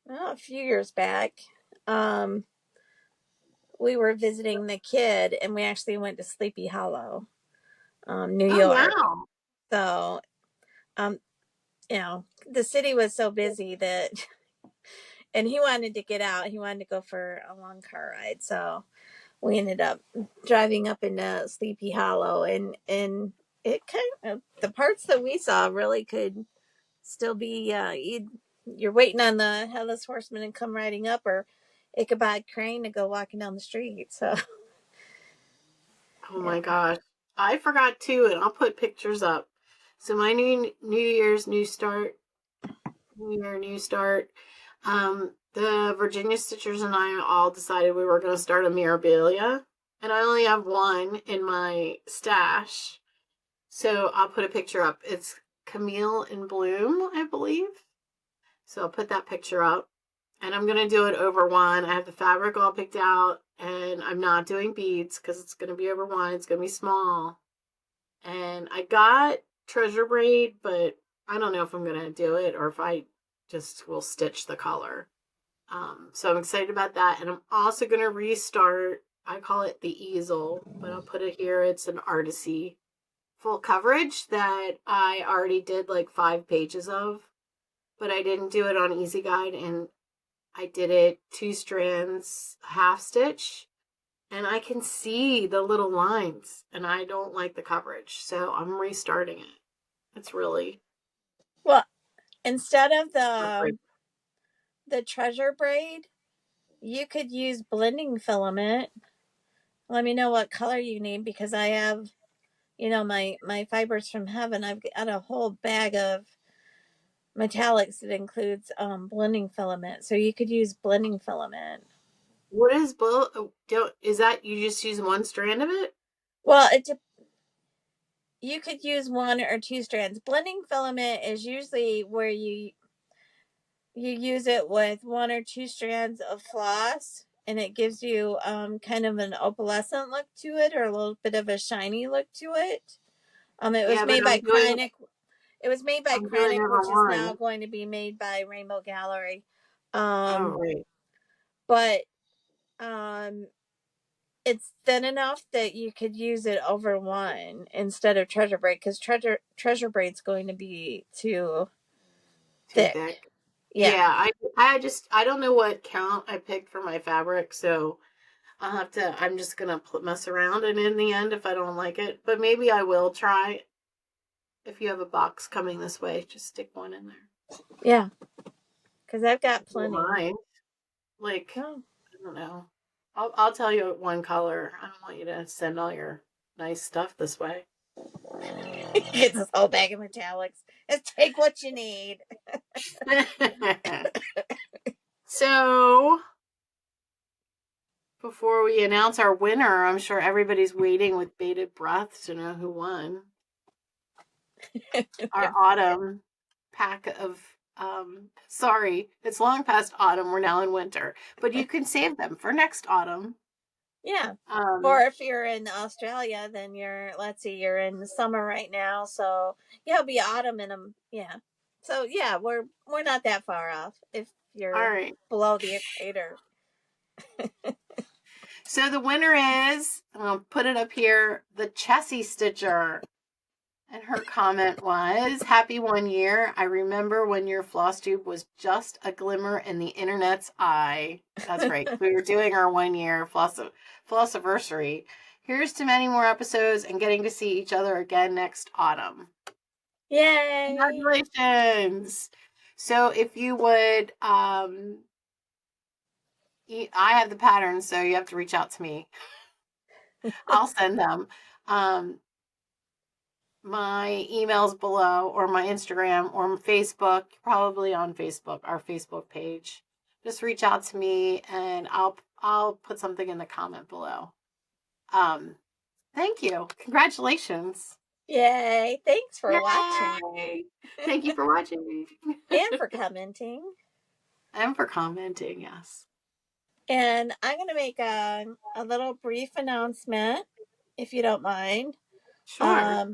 a few years back. Um we were visiting the kid and we actually went to Sleepy Hollow, New Oh York. wow. So, um, the city was so busy that, and he wanted to get out. He wanted to go for a long car ride. So we ended up driving up into Sleepy Hollow, and it kind of, the parts that we saw really could still be, you're waiting on the headless horseman to come riding up, or Ichabod Crane to go walking down the street. So, Oh my yeah. gosh. I forgot too, and I'll put pictures up. So my New Year's new start, New Year, new start. The Virginia Stitchers and I all decided we were going to start a Mirabilia, and I only have one in my stash. So I'll put a picture up. It's Camille in Bloom, I believe. So I'll put that picture up. And I'm going to do it over one. I have the fabric all picked out, and I'm not doing beads because it's going to be over one. It's going to be small. And I got treasure braid, but I don't know if I'm going to do it or if I just will stitch the color. So I'm excited about that. And I'm also going to restart. I call it the easel, but I'll put it here. It's an Artisy full coverage that I already did like 5 pages of, but I didn't do it on Easy Guide, and I did it 2 strands half stitch, and I can see the little lines, and I don't like the coverage, so I'm restarting it. It's really Well, instead of not great. the treasure braid, you could use blending filament. Let me know what color you need because I have, my fibers from heaven. I've got a whole bag of metallics that includes blending filament. So you could use blending filament. What is is that you just use one strand of it? Well, you could use 1 or 2 strands. Blending filament is usually where you use it with 1 or 2 strands of floss, and it gives you kind of an opalescent look to it, or a little bit of a shiny look to it. It was Yeah, but made by Kreinik. It was made by I'm doing Kreinik, over which is now one. going to be made by Rainbow Gallery. Oh, Um, right. but um, it's thin enough that you could use it over one instead of treasure braid, because treasure braid's going to be too Too thick. thick. Yeah, Yeah, I don't know what count I picked for my fabric, so I'm just gonna mess around, and in the end, if I don't like it, but maybe I will try. If you have a box coming this way, just stick one in there. yeah, because I've got If you don't plenty. mind. Like, Oh. I don't know. I'll tell you one color. I don't want you to send all your nice stuff this way. Get this whole bag of metallics. Just take what you need. So, before we announce our winner, I'm sure everybody's waiting with bated breath to know who won. Our autumn pack of sorry, it's long past autumn. We're now in winter, but you can save them for next autumn. Yeah. Or Um, if you're in Australia, then let's see, you're in summer right now. So yeah, it'll be autumn in them. Yeah. So yeah, we're not that far off if all you're right. below the equator. So the winner is, I'll put it up here, the Chessie Stitcher. And her comment was, Happy 1 year. I remember when your FlossTube was just a glimmer in the internet's eye. That's right. We were doing our 1 year Flossiversary. Here's to many more episodes and getting to see each other again next autumn. Yay. Congratulations. So if you would I have the patterns, so you have to reach out to me. I'll send them. Um, my email's below, or my Instagram, or Facebook, probably on Facebook, our Facebook page. Just reach out to me, and I'll put something in the comment below. Thank you. Congratulations. Yay. Thanks for watching. Yay. Thank you for watching. And for commenting. And for commenting, yes. And I'm going to make a little brief announcement, if you don't mind. Sure.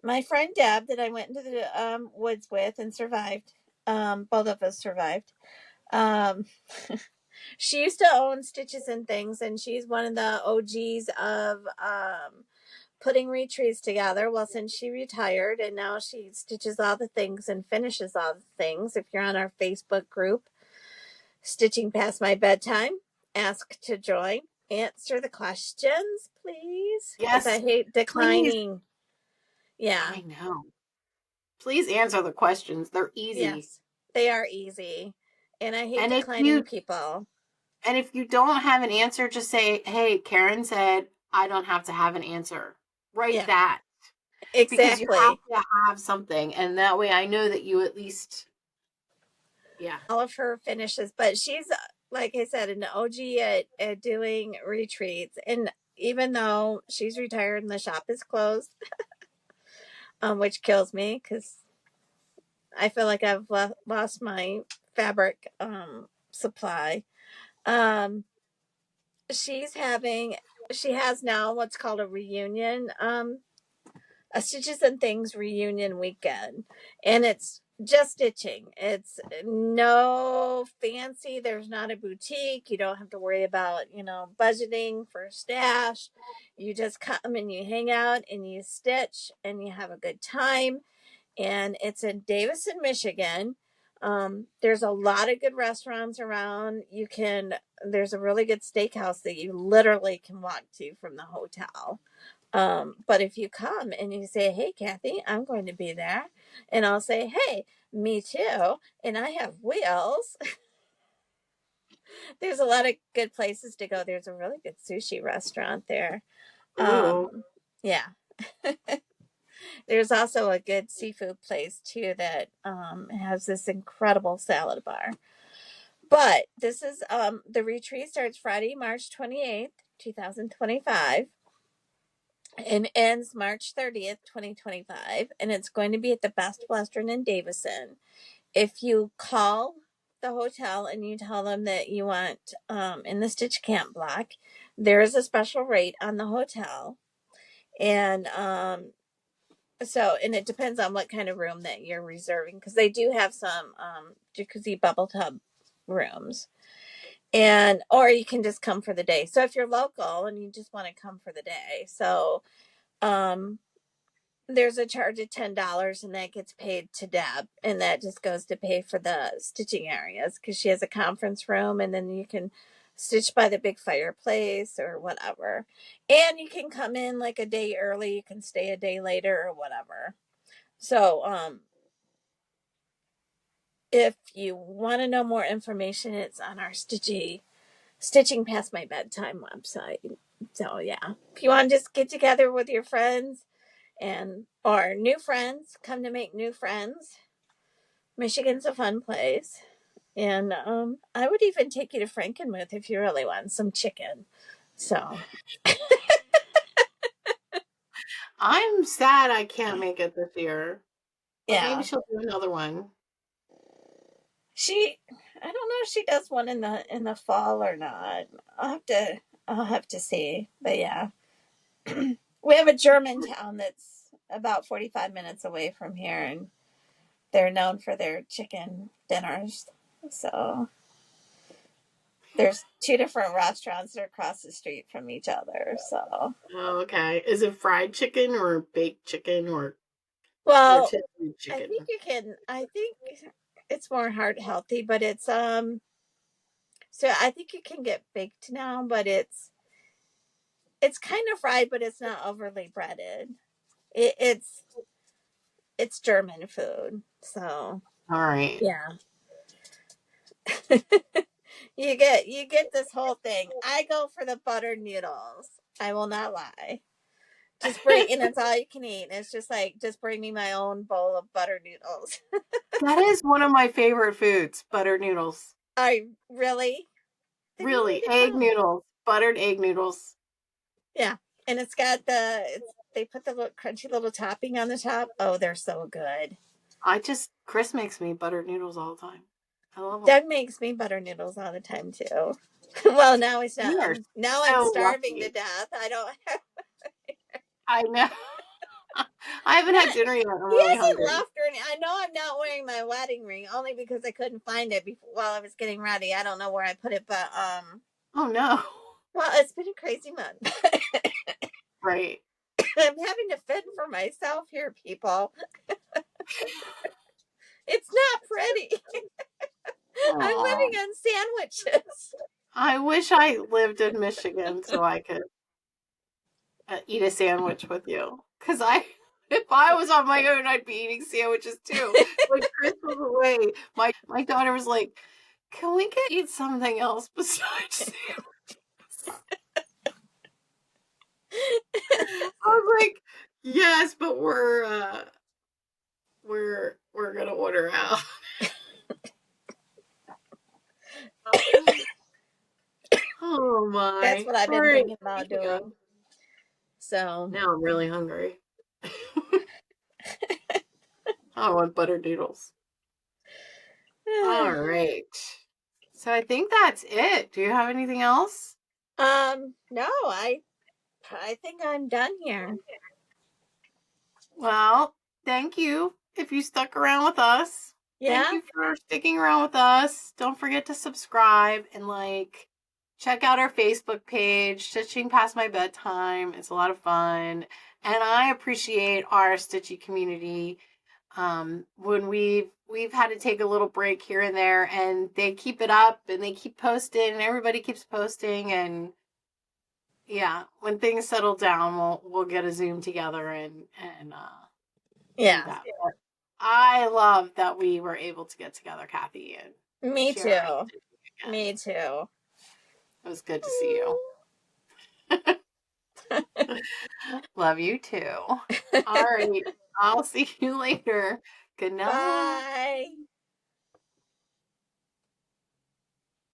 My friend Deb, that I went into the woods with and survived, both of us survived. She used to own Stitches and Things, and she's one of the OGs of putting retreats together. Well, since she retired, and now she stitches all the things and finishes all the things. If you're on our Facebook group, Stitching Past My Bedtime, ask to join. Answer the questions, please. Because I Yes, hate please. declining. Yeah. I know. Please answer the questions. They're easy. Yes, they are easy. And I hate And declining people. if you don't have an answer, just say, "Hey, Karen said I don't have to have an answer." Write that. Because you have Exactly. to have something, and that way I know that you at least, yeah. All of her finishes, but she's, like I said, an OG at doing retreats. And even though she's retired and the shop is closed, which kills me because I feel like I've lost my fabric supply. Um, she has now what's called a reunion, a Stitches and Things reunion weekend, and it's just stitching. It's no fancy. There's not a boutique. You don't have to worry about, budgeting for stash. You just come and you hang out and you stitch and you have a good time. And it's in Davison, Michigan. There's a lot of good restaurants around. There's a really good steakhouse that you literally can walk to from the hotel. But if you come and you say, "Hey, Kathy, I'm going to be there," and I'll say, "Hey, me too, and I have wheels." There's a lot of good places to go. There's a really good sushi restaurant there. Ooh. Yeah. There's also a good seafood place too that has this incredible salad bar. But this is the retreat starts Friday, March 28th, 2025. And ends March 30th, 2025. And it's going to be at the Best Western in Davison. If you call the hotel and you tell them that you want in the Stitch Camp block, there is a special rate on the hotel. And and it depends on what kind of room that you're reserving, because they do have some jacuzzi bubble tub rooms. Or you can just come for the day. So if you're local and you just want to come for the day, there's a charge of $10, and that gets paid to Deb, and that just goes to pay for the stitching areas, because she has a conference room, and then you can stitch by the big fireplace or whatever. And you can come in like a day early, you can stay a day later or whatever. So if you want to know more information, it's on our Stitching Past My Bedtime website. So yeah, if you want to just get together with your friends or new friends, come to make new friends. Michigan's a fun place. And I would even take you to Frankenmuth if you really want some chicken. So I'm sad I can't make it this year. But maybe yeah. she'll do another one. I don't know if she does one in the fall or not. I'll have to see. But yeah. We have a German town that's about 45 minutes away from here, and they're known for their chicken dinners. So there's two different restaurants that are across the street from each other. So Oh, okay. Is it fried chicken or baked chicken or well, rotisserie I chicken? think it's more heart healthy, but it's so I think you can get baked now, but it's kind of fried, but it's not overly breaded. It's German food. So All right. yeah. You get this whole thing. I go for the buttered noodles. I will not lie. Just bring, and it's all you can eat. It's just like, just bring me my own bowl of buttered noodles. That is one of my favorite foods, buttered noodles. I really? Then you Really, need to egg come. noodles, buttered egg noodles. Yeah. And it's got they put the little crunchy little topping on the top. Oh, they're so good. Chris makes me buttered noodles all the time. I love them. Doug makes me butter noodles all the time too. Well, now he's not. We are Now I'm so starving to lucky. death. I don't. I know. I haven't had dinner yet. I'm He really hasn't hungry. left or any, I know I'm not wearing my wedding ring only because I couldn't find it before, while I was getting ready. I don't know where I put it, but Oh no. well, it's been a crazy month. Right. I'm having to fend for myself here, people. It's not pretty. I'm Aw. living on sandwiches. I wish I lived in Michigan so I could eat a sandwich with you. Because if I was on my own, I'd be eating sandwiches too. When Chris was away, my daughter was like, "Can we eat something else besides sandwiches?" I was like, "Yes, but we're gonna order out." Oh That's my! what I've All been right, thinking about speaking of, doing. So, now I'm really hungry. I want buttered noodles. All right. So I think that's it. Do you have anything else? no, I think I'm done here. Well, thank you if you stuck around with us. Thank Yeah. you for sticking around with us. Don't forget to subscribe and check out our Facebook page, Stitching Past My Bedtime. It's a lot of fun. And I appreciate our Stitchy community. When we've had to take a little break here and there, and they keep it up and they keep posting and everybody keeps posting, and yeah, when things settle down, we'll get a Zoom together and do Yeah. that. But I love that we were able to get together, Kathy, and Me share our too. again. Me too. It was good to see you. Love you too. All right. I'll see you later. Good night. Bye.